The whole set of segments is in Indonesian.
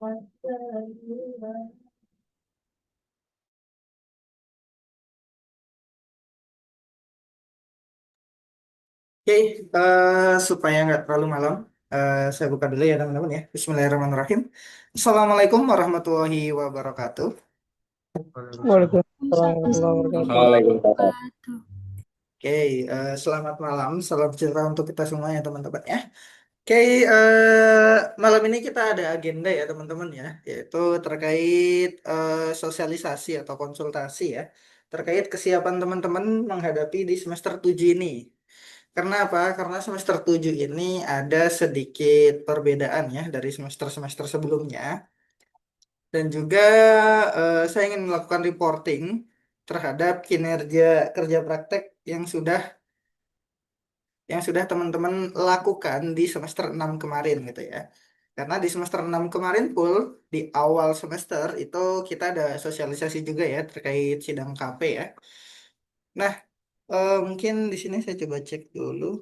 Oke, supaya nggak terlalu malam, saya buka dulu ya teman-teman ya. Bismillahirrahmanirrahim. Assalamualaikum warahmatullahi wabarakatuh. Waalaikumsalam warahmatullahi Waalaikumsalam wabarakatuh. warahmatullahi Waalaikumsalam. Oke, selamat malam, salam sejahtera untuk kita semua ya teman-teman ya. Oke, malam ini kita ada agenda ya teman-teman ya, yaitu terkait sosialisasi atau konsultasi ya, terkait kesiapan teman-teman menghadapi di semester 7 ini. Karena apa? Karena semester 7 ini ada sedikit perbedaan ya dari semester-semester sebelumnya. Dan juga saya ingin melakukan reporting terhadap kinerja kerja praktek yang sudah teman-teman lakukan di semester 6 kemarin gitu ya. Karena di semester 6 kemarin full di awal semester itu kita ada sosialisasi juga ya terkait sidang KP ya. Nah, mungkin di sini saya coba cek dulu.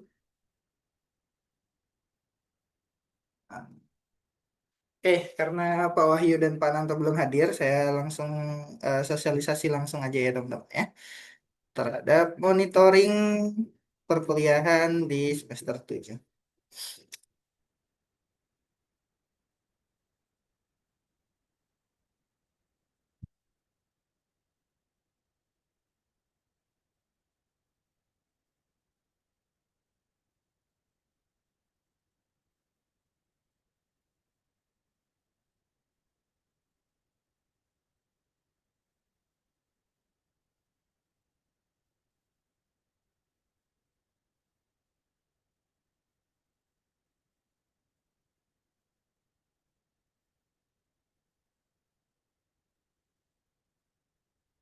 Karena Pak Wahyu dan Pak Nanto belum hadir, saya langsung sosialisasi langsung aja ya teman-teman ya. Terhadap monitoring perkuliahan di semester 7.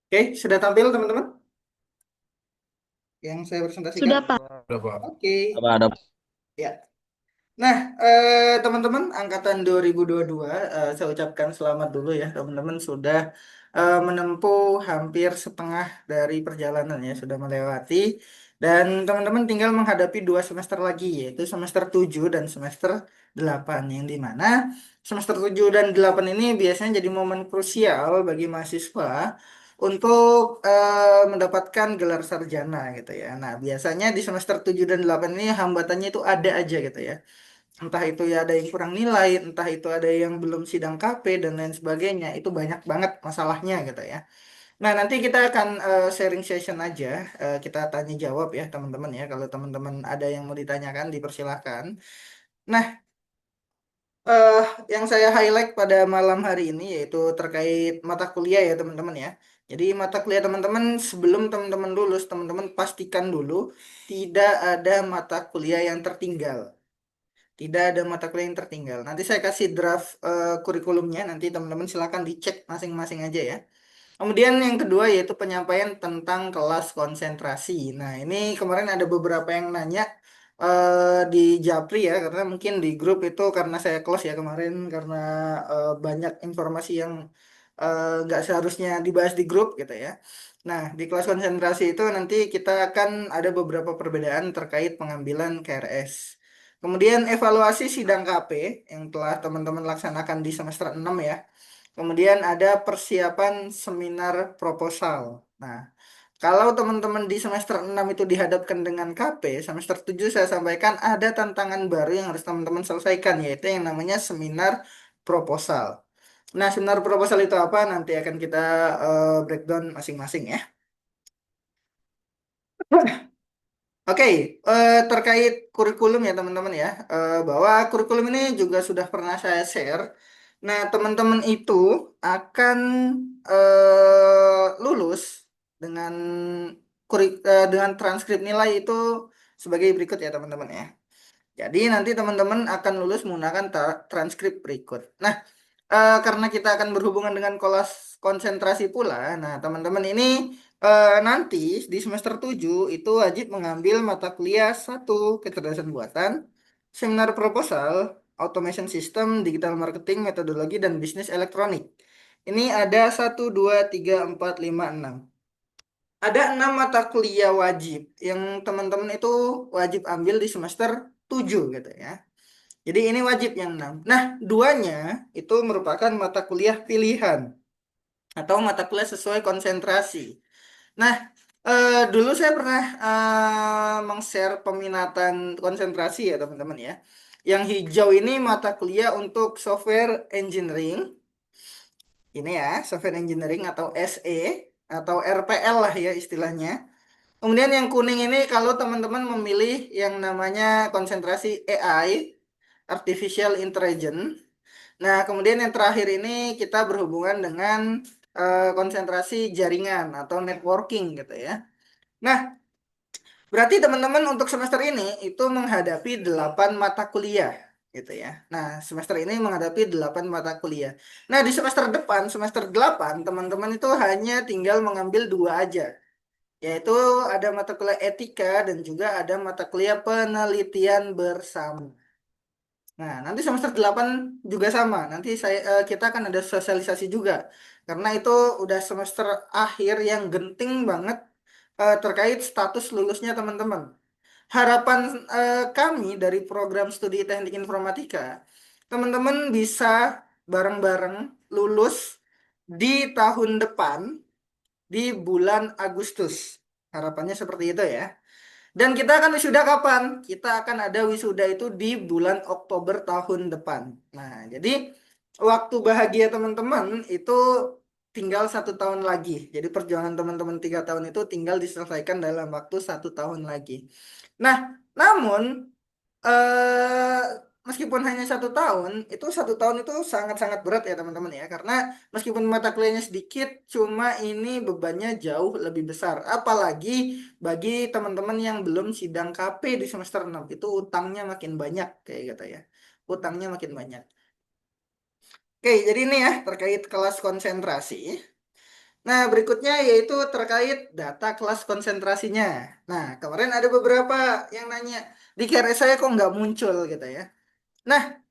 Oke, sudah tampil teman-teman yang saya presentasikan? Sudah, Pak. Udah, Pak. Oke, Ada. ya. Nah, teman-teman angkatan 2022, saya ucapkan selamat dulu ya, teman-teman sudah menempuh hampir setengah dari perjalanan ya, sudah melewati. Dan teman-teman tinggal menghadapi 2 semester lagi, yaitu semester 7 dan semester 8, yang dimana semester 7 dan 8 ini biasanya jadi momen krusial bagi mahasiswa untuk mendapatkan gelar sarjana gitu ya. Nah, biasanya di semester 7 dan 8 ini hambatannya itu ada aja gitu ya. Entah itu ya ada yang kurang nilai, entah itu ada yang belum sidang KP dan lain sebagainya. Itu banyak banget masalahnya gitu ya. Nah, nanti kita akan sharing session aja. Kita tanya jawab ya teman-teman ya. Kalau teman-teman ada yang mau ditanyakan, dipersilahkan. Nah, eh, yang saya highlight pada malam hari ini yaitu terkait mata kuliah ya teman-teman ya. Jadi mata kuliah teman-teman sebelum teman-teman lulus, teman-teman pastikan dulu tidak ada mata kuliah yang tertinggal. Tidak ada mata kuliah yang tertinggal. Nanti saya kasih draft kurikulumnya. Nanti teman-teman silakan dicek masing-masing aja ya. Kemudian yang kedua yaitu penyampaian tentang kelas konsentrasi. Nah, ini kemarin ada beberapa yang nanya di Japri ya, karena mungkin di grup itu karena saya close ya kemarin karena banyak informasi yang nggak seharusnya dibahas di grup gitu ya. Nah, di kelas konsentrasi itu nanti kita akan ada beberapa perbedaan terkait pengambilan KRS. Kemudian evaluasi sidang KP yang telah teman-teman laksanakan di semester 6 ya. Kemudian ada persiapan seminar proposal. Nah, kalau teman-teman di semester 6 itu dihadapkan dengan KP, semester 7 saya sampaikan ada tantangan baru yang harus teman-teman selesaikan, yaitu yang namanya seminar proposal. Nah, seminar proposal itu apa? Nanti akan kita breakdown masing-masing ya. Oke, terkait kurikulum ya teman-teman ya, bahwa kurikulum ini juga sudah pernah saya share. Nah, teman-teman itu akan lulus dengan dengan transkrip nilai itu sebagai berikut ya teman-teman ya. Jadi nanti teman-teman akan lulus menggunakan transkrip berikut. Nah, karena kita akan berhubungan dengan kelas konsentrasi pula. Nah, teman-teman ini nanti di semester 7 itu wajib mengambil mata kuliah satu kecerdasan buatan, seminar proposal, automation system, digital marketing, metodologi, dan bisnis elektronik. Ini ada 1, 2, 3, 4, 5, 6. Ada 6 mata kuliah wajib yang teman-teman itu wajib ambil di semester 7 gitu ya. Jadi ini wajib yang 6. Nah, duanya itu merupakan mata kuliah pilihan atau mata kuliah sesuai konsentrasi. Nah, dulu saya pernah meng-share peminatan konsentrasi ya teman-teman ya. Yang hijau ini mata kuliah untuk software engineering. Ini ya, software engineering atau SE atau RPL lah ya istilahnya. Kemudian yang kuning ini kalau teman-teman memilih yang namanya konsentrasi AI, Artificial Intelligence. Nah, kemudian yang terakhir ini kita berhubungan dengan konsentrasi jaringan atau networking gitu ya. Nah, berarti teman-teman untuk semester ini itu menghadapi 8 mata kuliah gitu ya. Nah, semester ini menghadapi 8 mata kuliah. Nah, di semester depan, semester 8 teman-teman itu hanya tinggal mengambil dua aja, yaitu ada mata kuliah etika dan juga ada mata kuliah penelitian bersama. Nah, nanti semester 8 juga sama. Nanti kita akan ada sosialisasi juga. Karena itu udah semester akhir yang genting banget terkait status lulusnya teman-teman. Harapan kami dari program studi Teknik Informatika, teman-teman bisa bareng-bareng lulus di tahun depan di bulan Agustus. Harapannya seperti itu ya. Dan kita akan wisuda kapan? Kita akan ada wisuda itu di bulan Oktober tahun depan. Nah, jadi waktu bahagia teman-teman itu tinggal 1 tahun lagi. Jadi perjuangan teman-teman 3 tahun itu tinggal diselesaikan dalam waktu 1 tahun lagi. Nah, namun eh meskipun hanya 1 tahun, itu 1 tahun itu sangat-sangat berat ya teman-teman ya. Karena meskipun mata kuliahnya sedikit, cuma ini bebannya jauh lebih besar. Apalagi bagi teman-teman yang belum sidang KP di semester 6 itu utangnya makin banyak kayak gitu ya. Utangnya makin banyak. Oke, jadi ini ya terkait kelas konsentrasi. Nah, berikutnya yaitu terkait data kelas konsentrasinya. Nah, kemarin ada beberapa yang nanya, di KRS saya kok nggak muncul gitu ya. Nah,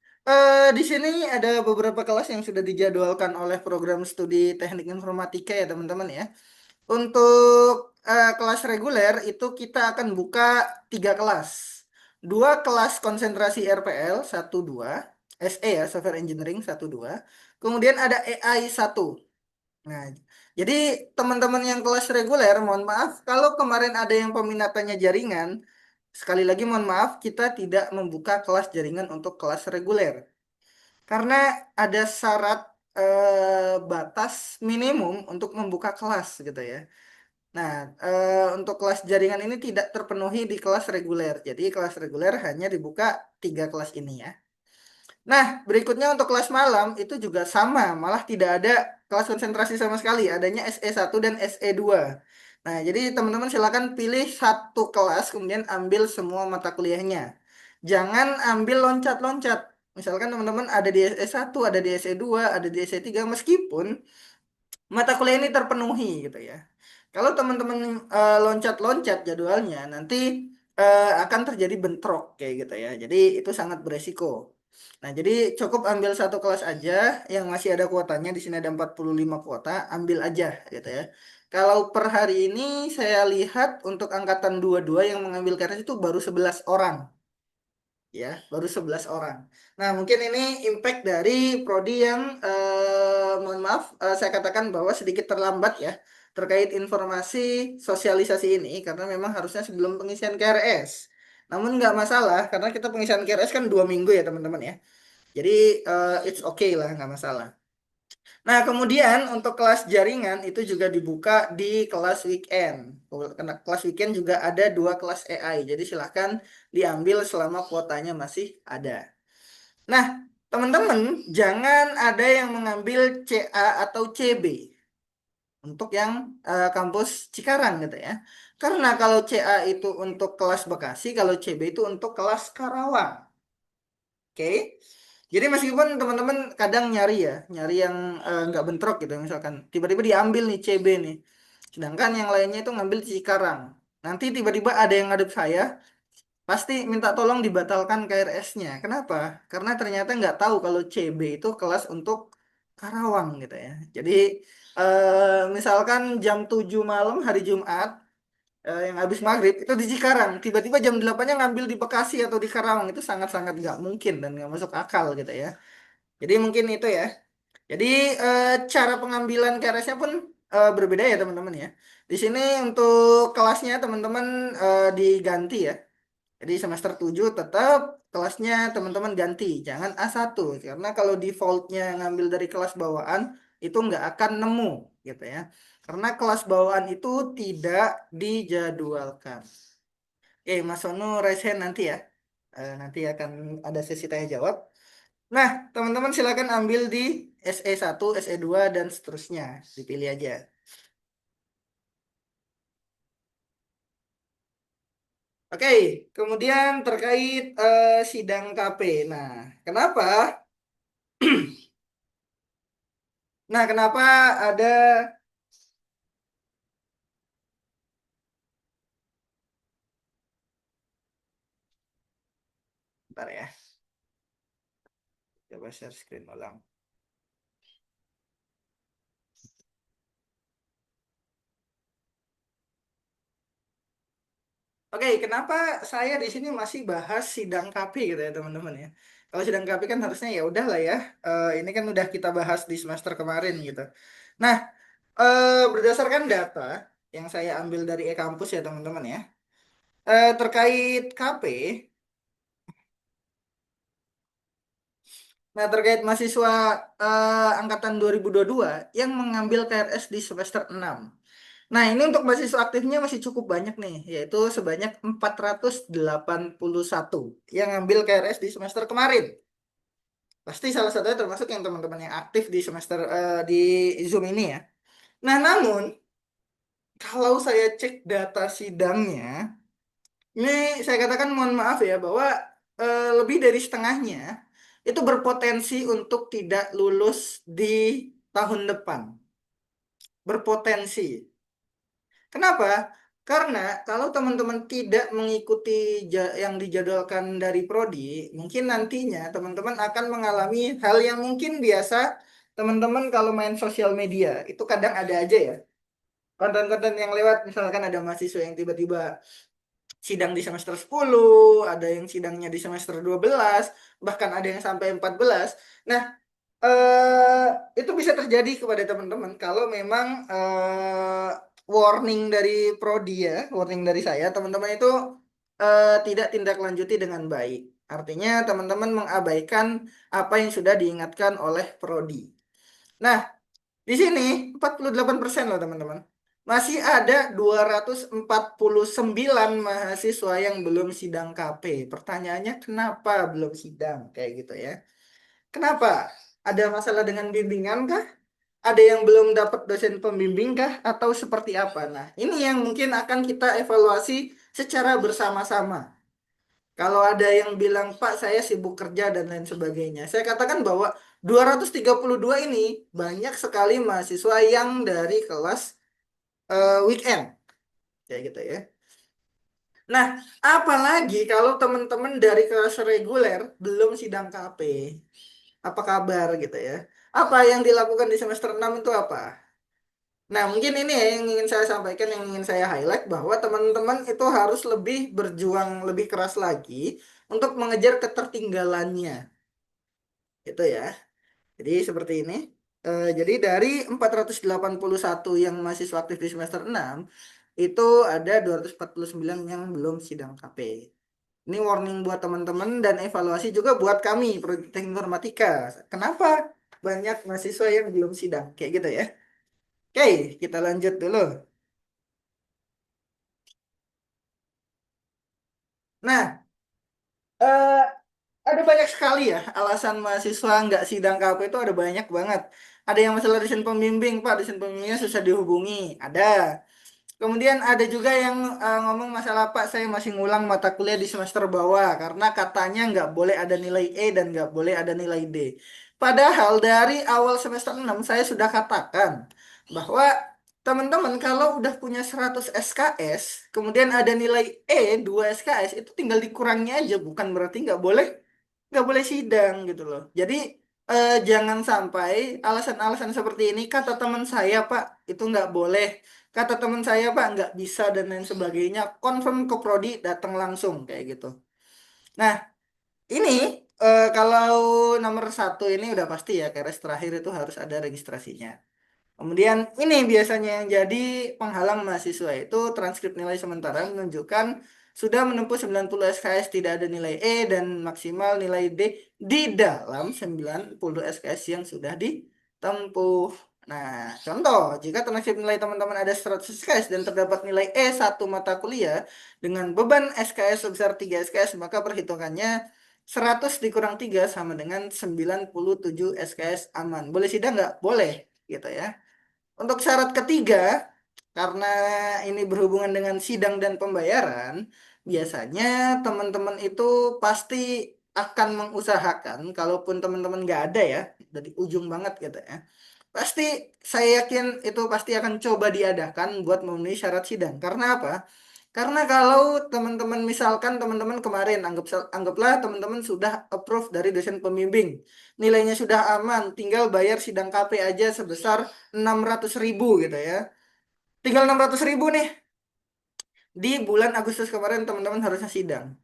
di sini ada beberapa kelas yang sudah dijadwalkan oleh program studi Teknik Informatika ya teman-teman ya. Untuk kelas reguler itu kita akan buka 3 kelas. 2 kelas konsentrasi RPL 1 2, SE ya, Software Engineering 1 2. Kemudian ada AI 1. Nah, jadi teman-teman yang kelas reguler, mohon maaf kalau kemarin ada yang peminatannya jaringan, sekali lagi mohon maaf kita tidak membuka kelas jaringan untuk kelas reguler. Karena ada syarat batas minimum untuk membuka kelas gitu ya. Nah, untuk kelas jaringan ini tidak terpenuhi di kelas reguler. Jadi kelas reguler hanya dibuka 3 kelas ini ya. Nah, berikutnya untuk kelas malam itu juga sama, malah tidak ada kelas konsentrasi sama sekali, adanya SE1 dan SE2. Nah, jadi teman-teman silakan pilih satu kelas kemudian ambil semua mata kuliahnya. Jangan ambil loncat-loncat. Misalkan teman-teman ada di SE1, ada di SE2, ada di SE3 meskipun mata kuliah ini terpenuhi gitu ya. Kalau teman-teman loncat-loncat jadwalnya nanti akan terjadi bentrok kayak gitu ya. Jadi itu sangat beresiko. Nah, jadi cukup ambil satu kelas aja yang masih ada kuotanya. Di sini ada 45 kuota, ambil aja gitu ya. Kalau per hari ini saya lihat untuk angkatan 22 yang mengambil KRS itu baru 11 orang ya, baru 11 orang. Nah, mungkin ini impact dari prodi yang mohon maaf saya katakan bahwa sedikit terlambat ya terkait informasi sosialisasi ini karena memang harusnya sebelum pengisian KRS. Namun nggak masalah karena kita pengisian KRS kan 2 minggu ya teman-teman ya. Jadi it's okay lah nggak masalah. Nah, kemudian untuk kelas jaringan itu juga dibuka di kelas weekend. Karena kelas weekend juga ada 2 kelas AI. Jadi silahkan diambil selama kuotanya masih ada. Nah, teman-teman jangan ada yang mengambil CA atau CB untuk yang kampus Cikarang gitu ya. Karena kalau CA itu untuk kelas Bekasi, kalau CB itu untuk kelas Karawang. Oke. Jadi meskipun teman-teman kadang nyari ya, nyari yang nggak bentrok gitu, misalkan tiba-tiba diambil nih CB nih, sedangkan yang lainnya itu ngambil di Cikarang. Nanti tiba-tiba ada yang ngadep saya, pasti minta tolong dibatalkan KRS-nya. Kenapa? Karena ternyata nggak tahu kalau CB itu kelas untuk Karawang gitu ya. Jadi misalkan jam 7 malam hari Jumat, yang habis maghrib itu di Cikarang, tiba-tiba jam 8-nya ngambil di Bekasi atau di Karawang, itu sangat-sangat nggak mungkin dan nggak masuk akal gitu ya. Jadi mungkin itu ya. Jadi cara pengambilan KRS-nya pun berbeda ya teman-teman ya. Di sini untuk kelasnya teman-teman diganti ya. Jadi semester 7 tetap kelasnya teman-teman ganti, jangan A1. Karena kalau defaultnya ngambil dari kelas bawaan itu nggak akan nemu gitu ya. Karena kelas bawaan itu tidak dijadwalkan. Oke, Mas Sono raise hand nanti ya. Nanti akan ada sesi tanya jawab. Nah, teman-teman silakan ambil di SE1, SE2 dan seterusnya. Dipilih aja. Oke, kemudian terkait sidang KP. Nah, kenapa? Nah, kenapa ada, bentar ya, coba share screen ulang. Oke, kenapa saya di sini masih bahas sidang KP gitu ya teman-teman ya. Kalau sidang KP kan harusnya ya udah lah ya. Ini kan udah kita bahas di semester kemarin gitu. Nah, berdasarkan data yang saya ambil dari e-kampus ya teman-teman ya. Terkait KP, nah terkait mahasiswa angkatan 2022 yang mengambil KRS di semester 6. Nah, ini untuk mahasiswa aktifnya masih cukup banyak nih, yaitu sebanyak 481 yang ngambil KRS di semester kemarin. Pasti salah satunya termasuk yang teman-teman yang aktif di semester di Zoom ini ya. Nah, namun kalau saya cek data sidangnya, ini saya katakan mohon maaf ya bahwa lebih dari setengahnya itu berpotensi untuk tidak lulus di tahun depan. Berpotensi. Kenapa? Karena kalau teman-teman tidak mengikuti yang dijadwalkan dari prodi, mungkin nantinya teman-teman akan mengalami hal yang mungkin biasa teman-teman kalau main sosial media. Itu kadang ada aja ya. Konten-konten yang lewat, misalkan ada mahasiswa yang tiba-tiba sidang di semester 10, ada yang sidangnya di semester 12, bahkan ada yang sampai 14. Nah, itu bisa terjadi kepada teman-teman kalau memang warning dari prodi ya, warning dari saya, teman-teman itu tidak tindak lanjuti dengan baik. Artinya teman-teman mengabaikan apa yang sudah diingatkan oleh prodi. Nah, di sini 48% loh teman-teman. Masih ada 249 mahasiswa yang belum sidang KP. Pertanyaannya kenapa belum sidang? Kayak gitu ya. Kenapa? Ada masalah dengan bimbingan kah? Ada yang belum dapat dosen pembimbing kah? Atau seperti apa? Nah, ini yang mungkin akan kita evaluasi secara bersama-sama. Kalau ada yang bilang, Pak, saya sibuk kerja dan lain sebagainya. Saya katakan bahwa 232 ini banyak sekali mahasiswa yang dari kelas weekend. Kayak gitu ya. Nah, apalagi kalau teman-teman dari kelas reguler belum sidang KP. Apa kabar gitu ya. Apa yang dilakukan di semester 6 itu apa? Nah, mungkin ini ya yang ingin saya sampaikan, yang ingin saya highlight bahwa teman-teman itu harus lebih berjuang lebih keras lagi untuk mengejar ketertinggalannya. Itu ya. Jadi seperti ini. Jadi dari 481 yang mahasiswa aktif di semester 6 itu ada 249 yang belum sidang KP. Ini warning buat teman-teman dan evaluasi juga buat kami, Proyek Teknik Informatika. Kenapa banyak mahasiswa yang belum sidang? Kayak gitu ya. Oke, kita lanjut dulu. Nah, eh, ada banyak sekali ya alasan mahasiswa nggak sidang KP itu ada banyak banget. Ada yang masalah dosen pembimbing, Pak, dosen pembimbingnya susah dihubungi. Ada. Kemudian ada juga yang ngomong masalah Pak, saya masih ngulang mata kuliah di semester bawah karena katanya nggak boleh ada nilai E dan nggak boleh ada nilai D. Padahal dari awal semester 6 saya sudah katakan bahwa teman-teman kalau udah punya 100 SKS, kemudian ada nilai E 2 SKS, itu tinggal dikurangi aja, bukan berarti nggak boleh sidang gitu loh. Jadi jangan sampai alasan-alasan seperti ini kata teman saya Pak itu nggak boleh. kata teman saya Pak nggak bisa dan lain sebagainya, confirm ke prodi datang langsung kayak gitu. Nah, ini kalau nomor satu ini udah pasti ya, KRS terakhir itu harus ada registrasinya. Kemudian ini biasanya yang jadi penghalang mahasiswa itu transkrip nilai sementara menunjukkan sudah menempuh 90 SKS tidak ada nilai E dan maksimal nilai D di dalam 90 SKS yang sudah ditempuh. Nah, contoh, jika transkrip nilai teman-teman ada 100 SKS dan terdapat nilai E satu mata kuliah dengan beban SKS sebesar 3 SKS, maka perhitungannya 100 dikurang 3 sama dengan 97 SKS aman. Boleh sidang nggak? Boleh, gitu ya. Untuk syarat ketiga, karena ini berhubungan dengan sidang dan pembayaran, biasanya teman-teman itu pasti akan mengusahakan, kalaupun teman-teman nggak ada ya, dari ujung banget gitu ya, pasti saya yakin itu pasti akan coba diadakan buat memenuhi syarat sidang. Karena apa? Karena kalau teman-teman misalkan teman-teman kemarin anggaplah teman-teman sudah approve dari dosen pembimbing, nilainya sudah aman, tinggal bayar sidang KP aja sebesar 600.000 gitu ya. Tinggal 600.000 nih di bulan Agustus kemarin teman-teman harusnya sidang.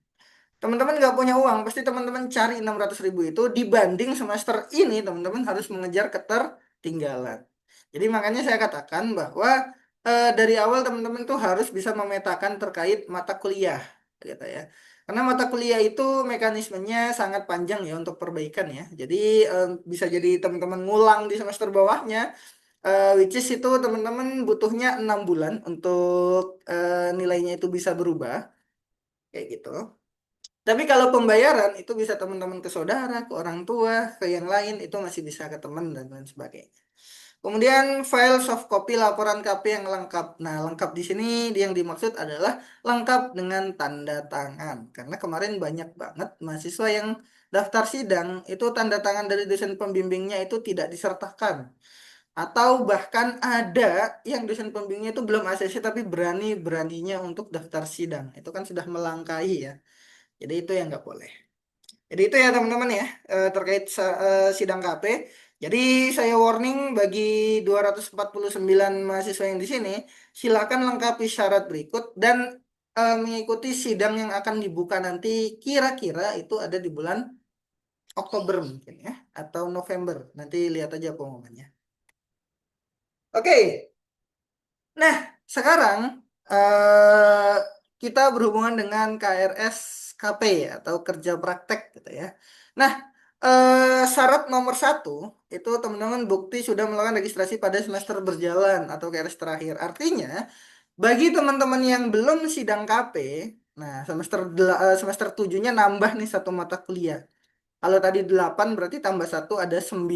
Teman-teman nggak punya uang, pasti teman-teman cari 600.000 itu dibanding semester ini teman-teman harus mengejar ketertinggalan. Jadi makanya saya katakan bahwa dari awal teman-teman tuh harus bisa memetakan terkait mata kuliah, gitu ya. Karena mata kuliah itu mekanismenya sangat panjang ya untuk perbaikan ya. Jadi bisa jadi teman-teman ngulang di semester bawahnya, which is itu teman-teman butuhnya 6 bulan untuk nilainya itu bisa berubah, kayak gitu. Tapi kalau pembayaran itu bisa teman-teman ke saudara, ke orang tua, ke yang lain itu masih bisa ke teman dan lain sebagainya. Kemudian file soft copy laporan KP yang lengkap. Nah, lengkap di sini yang dimaksud adalah lengkap dengan tanda tangan. Karena kemarin banyak banget mahasiswa yang daftar sidang itu tanda tangan dari dosen pembimbingnya itu tidak disertakan. Atau bahkan ada yang dosen pembimbingnya itu belum ACC tapi berani-beraninya untuk daftar sidang. Itu kan sudah melangkahi ya. Jadi itu yang nggak boleh. Jadi itu ya teman-teman ya, terkait sidang KP. Jadi saya warning bagi 249 mahasiswa yang di sini, silakan lengkapi syarat berikut dan mengikuti sidang yang akan dibuka nanti, kira-kira itu ada di bulan Oktober mungkin ya, atau November. Nanti lihat aja pengumumannya. Oke. Nah, sekarang eh, kita berhubungan dengan KRS KP atau kerja praktek gitu ya. Nah, syarat nomor satu itu teman-teman bukti sudah melakukan registrasi pada semester berjalan atau KRS terakhir. Artinya, bagi teman-teman yang belum sidang KP, nah semester 7-nya nambah nih satu mata kuliah. Kalau tadi 8 berarti tambah satu ada 9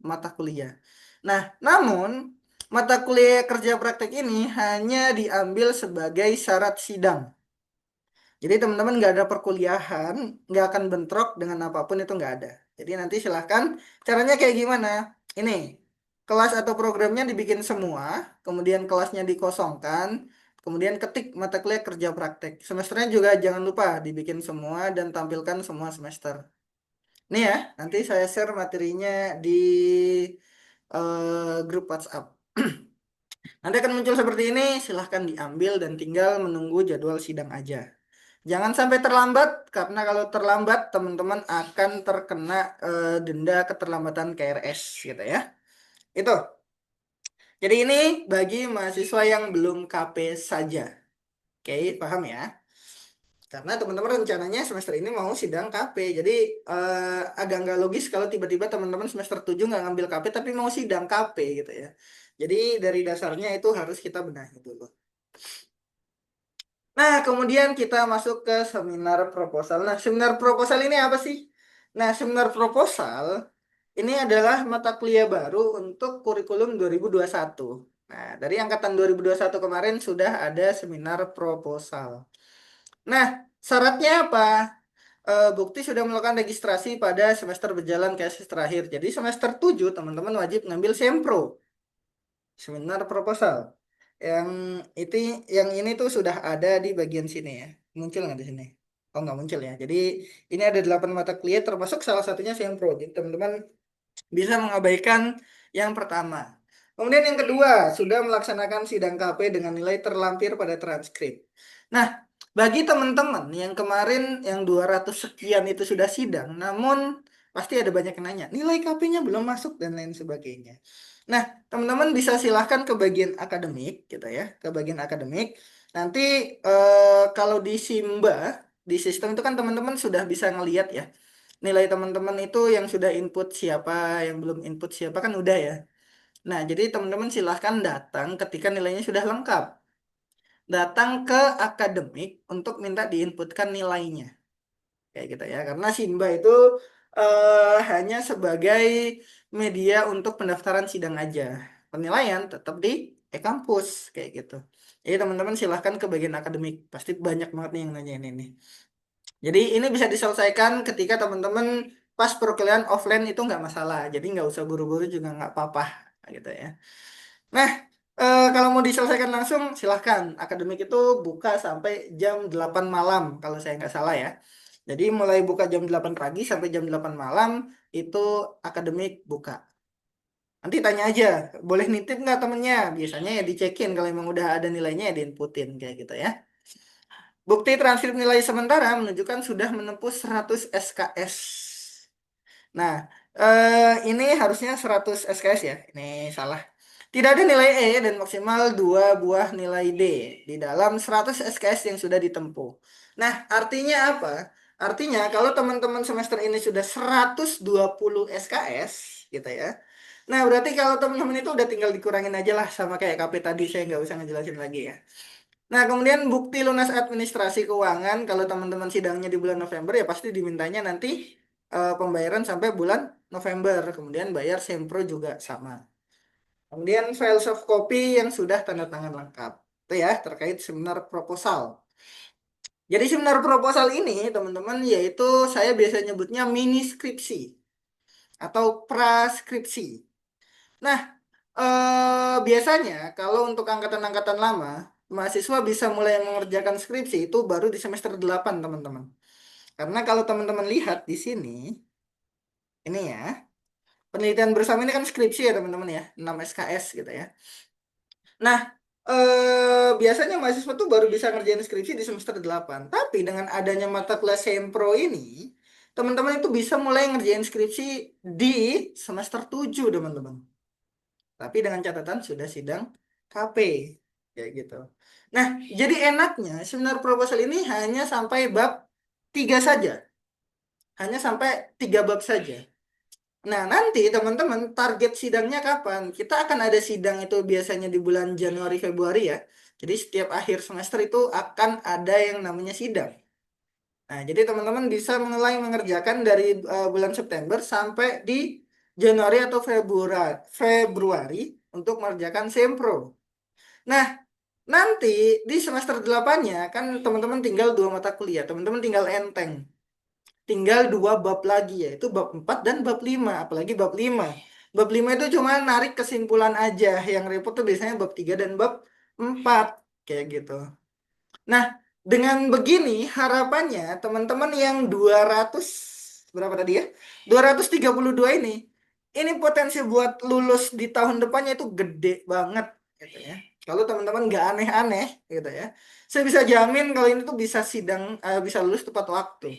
mata kuliah. Nah, namun mata kuliah kerja praktek ini hanya diambil sebagai syarat sidang. Jadi teman-teman nggak ada perkuliahan, nggak akan bentrok dengan apapun itu nggak ada. Jadi nanti silahkan caranya kayak gimana? Ini kelas atau programnya dibikin semua, kemudian kelasnya dikosongkan, kemudian ketik mata kuliah kerja praktek. Semesternya juga jangan lupa dibikin semua dan tampilkan semua semester. Nih ya, nanti saya share materinya di grup WhatsApp. Nanti akan muncul seperti ini, silahkan diambil dan tinggal menunggu jadwal sidang aja. Jangan sampai terlambat, karena kalau terlambat teman-teman akan terkena denda keterlambatan KRS gitu ya. Itu. Jadi ini bagi mahasiswa yang belum KP saja. Oke, paham ya? Karena teman-teman rencananya semester ini mau sidang KP. Jadi agak nggak logis kalau tiba-tiba teman-teman semester 7 nggak ngambil KP tapi mau sidang KP gitu ya. Jadi dari dasarnya itu harus kita benahi dulu. Nah, kemudian kita masuk ke seminar proposal. Nah, seminar proposal ini apa sih? Nah, seminar proposal ini adalah mata kuliah baru untuk kurikulum 2021. Nah, dari angkatan 2021 kemarin sudah ada seminar proposal. Nah, syaratnya apa? Bukti sudah melakukan registrasi pada semester berjalan KSS terakhir. Jadi semester 7 teman-teman wajib ngambil sempro, seminar proposal. Yang itu yang ini tuh sudah ada di bagian sini ya. Muncul nggak di sini? Oh nggak muncul ya. Jadi ini ada 8 mata kuliah termasuk salah satunya sempro. Jadi teman-teman bisa mengabaikan yang pertama. Kemudian yang kedua, sudah melaksanakan sidang KP dengan nilai terlampir pada transkrip. Nah, bagi teman-teman yang kemarin yang 200 sekian itu sudah sidang, namun pasti ada banyak yang nanya, nilai KP-nya belum masuk dan lain sebagainya. Nah, teman-teman bisa silahkan ke bagian akademik, gitu ya, ke bagian akademik. Nanti kalau di Simba, di sistem itu kan teman-teman sudah bisa ngelihat ya, nilai teman-teman itu yang sudah input siapa, yang belum input siapa kan udah ya. Nah, jadi teman-teman silahkan datang ketika nilainya sudah lengkap. Datang ke akademik untuk minta diinputkan nilainya. Kayak gitu ya. Karena Simba itu hanya sebagai media untuk pendaftaran sidang aja. Penilaian tetap di e-kampus. Kayak gitu. Jadi teman-teman silahkan ke bagian akademik. Pasti banyak banget nih yang nanyain ini. Jadi ini bisa diselesaikan ketika teman-teman pas perkuliahan offline itu nggak masalah. Jadi nggak usah buru-buru juga nggak apa-apa. Gitu ya. Nah, kalau mau diselesaikan langsung, silahkan. Akademik itu buka sampai jam 8 malam, kalau saya nggak salah ya. Jadi mulai buka jam 8 pagi sampai jam 8 malam, itu akademik buka. Nanti tanya aja, boleh nitip nggak temennya? Biasanya ya dicekin, kalau emang udah ada nilainya ya diinputin, kayak gitu ya. Bukti transkrip nilai sementara menunjukkan sudah menempuh 100 SKS. Nah, ini harusnya 100 SKS ya. Ini salah. Tidak ada nilai E dan maksimal 2 buah nilai D di dalam 100 SKS yang sudah ditempuh. Nah, artinya apa? Artinya kalau teman-teman semester ini sudah 120 SKS, gitu ya. Nah, berarti kalau teman-teman itu udah tinggal dikurangin aja lah sama kayak KP tadi, saya nggak usah ngejelasin lagi ya. Nah, kemudian bukti lunas administrasi keuangan, kalau teman-teman sidangnya di bulan November ya pasti dimintanya nanti pembayaran sampai bulan November. Kemudian bayar sempro juga sama. Kemudian file soft copy yang sudah tanda tangan lengkap. Itu ya, terkait seminar proposal. Jadi seminar proposal ini, teman-teman, yaitu saya biasa nyebutnya mini skripsi atau praskripsi. Nah, biasanya kalau untuk angkatan-angkatan lama, mahasiswa bisa mulai mengerjakan skripsi itu baru di semester 8, teman-teman. Karena kalau teman-teman lihat di sini, ini ya, penelitian bersama ini kan skripsi ya, teman-teman ya, 6 SKS gitu ya. Nah, biasanya mahasiswa tuh baru bisa ngerjain skripsi di semester 8. Tapi dengan adanya mata kuliah Sempro ini, teman-teman itu bisa mulai ngerjain skripsi di semester 7, teman-teman. Tapi dengan catatan sudah sidang KP. Kayak gitu. Nah, jadi enaknya seminar proposal ini hanya sampai bab 3 saja. Hanya sampai 3 bab saja. Nah, nanti teman-teman target sidangnya kapan? Kita akan ada sidang itu biasanya di bulan Januari Februari ya. Jadi setiap akhir semester itu akan ada yang namanya sidang. Nah, jadi teman-teman bisa mulai mengerjakan dari bulan September sampai di Januari atau Februari untuk mengerjakan sempro. Nah, nanti di semester 8-nya kan teman-teman tinggal 2 mata kuliah, teman-teman tinggal enteng. Tinggal 2 bab lagi yaitu bab 4 dan bab 5, apalagi bab 5. Bab 5 itu cuma narik kesimpulan aja, yang repot tuh biasanya bab 3 dan bab 4 kayak gitu. Nah, dengan begini harapannya teman-teman yang 200 berapa tadi ya? 232 ini potensi buat lulus di tahun depannya itu gede banget gitu ya. Kalau teman-teman nggak aneh-aneh gitu ya. Saya bisa jamin kalau ini tuh bisa sidang bisa lulus tepat waktu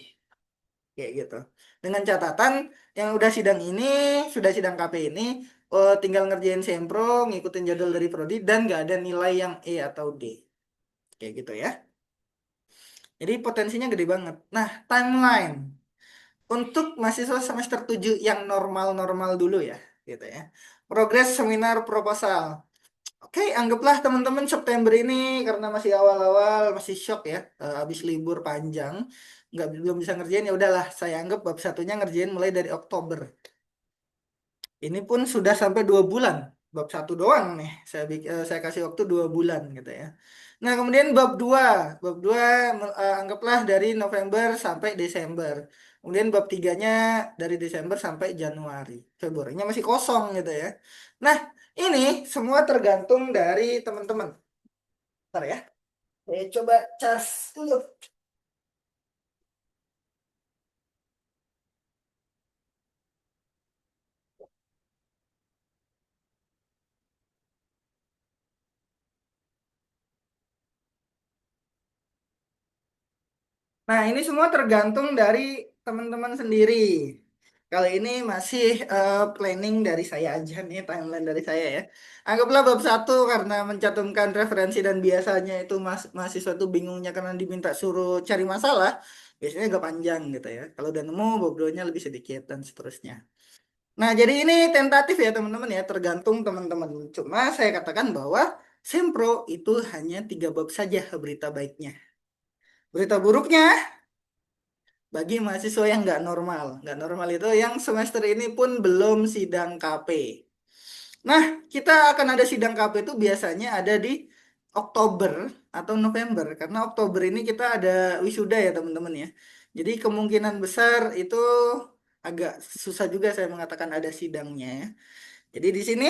kayak gitu. Dengan catatan yang udah sidang ini, sudah sidang KP ini, tinggal ngerjain sempro, ngikutin jadwal dari prodi dan nggak ada nilai yang E atau D. Kayak gitu ya. Jadi potensinya gede banget. Nah, timeline untuk mahasiswa semester 7 yang normal-normal dulu ya, gitu ya. Progres seminar proposal. Oke, anggaplah teman-teman September ini karena masih awal-awal, masih shock ya, habis libur panjang, nggak belum bisa ngerjain ya udahlah, saya anggap bab satunya ngerjain mulai dari Oktober. Ini pun sudah sampai 2 bulan. Bab satu doang nih. Saya kasih waktu 2 bulan gitu ya. Nah, kemudian bab dua anggaplah dari November sampai Desember. Kemudian bab tiganya dari Desember sampai Januari. Februarinya masih kosong gitu ya. Nah, ini semua tergantung dari teman-teman. Ntar ya. Saya coba cas dulu. Nah, ini semua tergantung dari teman-teman sendiri. Kali ini masih planning dari saya aja nih, timeline dari saya ya. Anggaplah bab satu karena mencantumkan referensi dan biasanya itu mahasiswa tuh bingungnya karena diminta suruh cari masalah. Biasanya agak panjang gitu ya. Kalau udah nemu, bab 2-nya lebih sedikit dan seterusnya. Nah, jadi ini tentatif ya teman-teman ya, tergantung teman-teman. Cuma saya katakan bahwa Sempro itu hanya 3 bab saja berita baiknya. Berita buruknya bagi mahasiswa yang nggak normal. Nggak normal itu yang semester ini pun belum sidang KP. Nah, kita akan ada sidang KP itu biasanya ada di Oktober atau November. Karena Oktober ini kita ada wisuda ya teman-teman ya. Jadi kemungkinan besar itu agak susah juga saya mengatakan ada sidangnya ya. Jadi di sini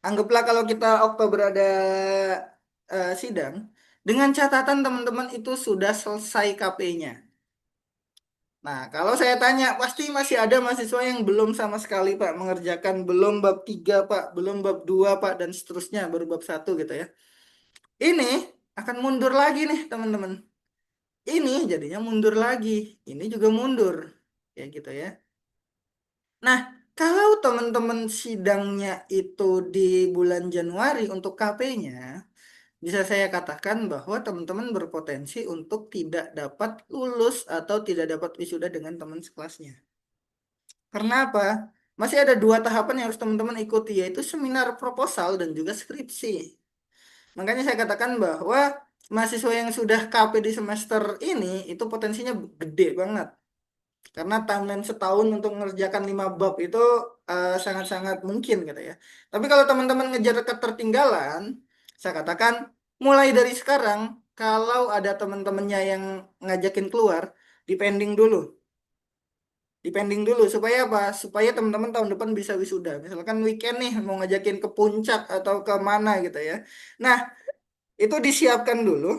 anggaplah kalau kita Oktober ada sidang, dengan catatan teman-teman itu sudah selesai KP-nya. Nah, kalau saya tanya, pasti masih ada mahasiswa yang belum sama sekali, Pak, mengerjakan belum bab 3 Pak, belum bab 2 Pak, dan seterusnya, baru bab satu gitu ya. Ini akan mundur lagi nih, teman-teman. Ini jadinya mundur lagi. Ini juga mundur. Ya gitu ya. Nah, kalau teman-teman sidangnya itu di bulan Januari untuk KP-nya, bisa saya katakan bahwa teman-teman berpotensi untuk tidak dapat lulus atau tidak dapat wisuda dengan teman sekelasnya. Karena apa? Masih ada 2 tahapan yang harus teman-teman ikuti, yaitu seminar proposal dan juga skripsi. Makanya saya katakan bahwa mahasiswa yang sudah KP di semester ini itu potensinya gede banget. Karena timeline setahun untuk mengerjakan 5 bab itu sangat-sangat mungkin gitu ya. Tapi kalau teman-teman ngejar ketertinggalan, saya katakan mulai dari sekarang, kalau ada teman-temannya yang ngajakin keluar, dipending dulu. Dipending dulu supaya apa? Supaya teman-teman tahun depan bisa wisuda. Misalkan weekend nih mau ngajakin ke puncak atau ke mana gitu ya. Nah, itu disiapkan dulu.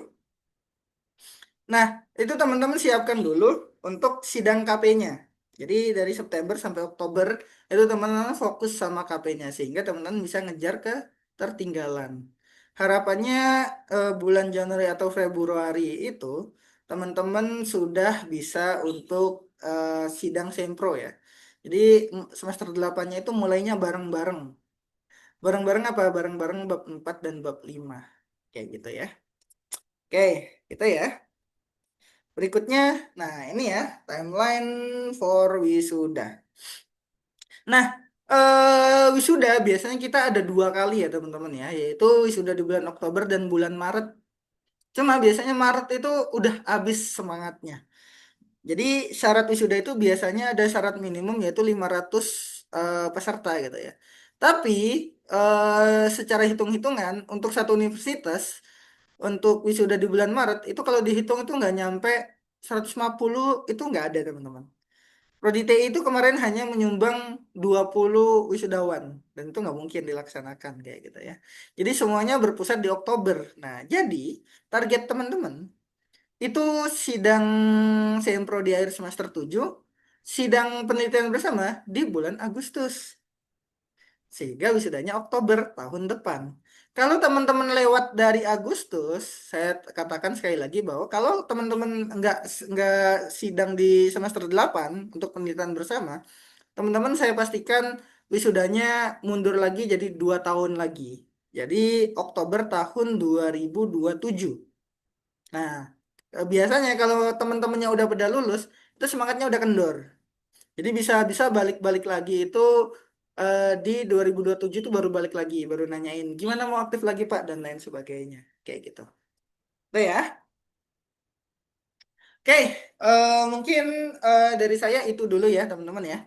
Nah, itu teman-teman siapkan dulu untuk sidang KP-nya. Jadi dari September sampai Oktober itu teman-teman fokus sama KP-nya sehingga teman-teman bisa ngejar ke tertinggalan. Harapannya bulan Januari atau Februari itu teman-teman sudah bisa untuk sidang sempro ya. Jadi semester 8-nya itu mulainya bareng-bareng. Bareng-bareng apa? Bareng-bareng bab 4 dan bab 5. Kayak gitu ya. Oke, itu ya. Berikutnya, nah ini ya, timeline for wisuda. Nah, wisuda biasanya kita ada 2 kali ya teman-teman ya, yaitu wisuda di bulan Oktober dan bulan Maret. Cuma biasanya Maret itu udah habis semangatnya. Jadi syarat wisuda itu biasanya ada syarat minimum yaitu 500 peserta gitu ya. Tapi secara hitung-hitungan untuk satu universitas untuk wisuda di bulan Maret itu kalau dihitung itu nggak nyampe 150 itu nggak ada teman-teman. Prodi TI itu kemarin hanya menyumbang 20 wisudawan dan itu nggak mungkin dilaksanakan kayak gitu ya. Jadi semuanya berpusat di Oktober. Nah, jadi target teman-teman itu sidang Sempro di akhir semester 7, sidang penelitian bersama di bulan Agustus. Sehingga wisudanya Oktober tahun depan. Kalau teman-teman lewat dari Agustus, saya katakan sekali lagi bahwa kalau teman-teman nggak sidang di semester 8 untuk penelitian bersama, teman-teman saya pastikan wisudanya mundur lagi jadi 2 tahun lagi. Jadi Oktober tahun 2027. Nah, biasanya kalau teman-temannya udah pada lulus, itu semangatnya udah kendor. Jadi bisa-bisa balik-balik lagi itu di 2027 itu baru balik lagi, baru nanyain gimana mau aktif lagi Pak dan lain sebagainya. Kayak gitu. Udah ya. Oke, mungkin dari saya itu dulu ya teman-teman ya.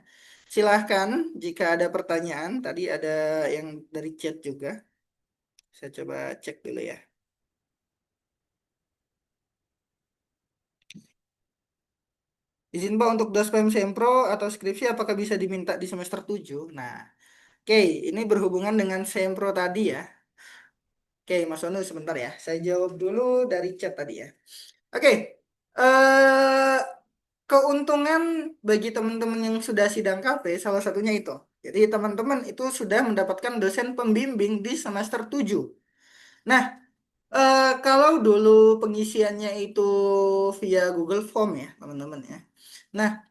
Silahkan jika ada pertanyaan, tadi ada yang dari chat juga. Saya coba cek dulu ya. Izin Pak untuk dospem sempro atau skripsi apakah bisa diminta di semester 7? Nah, oke, ini berhubungan dengan sempro tadi ya. Oke, Mas Onu sebentar ya. Saya jawab dulu dari chat tadi ya. Oke, eh keuntungan bagi teman-teman yang sudah sidang KP salah satunya itu. Jadi teman-teman itu sudah mendapatkan dosen pembimbing di semester 7. Nah, Kalau dulu pengisiannya itu via Google Form ya, teman-teman ya. Nah,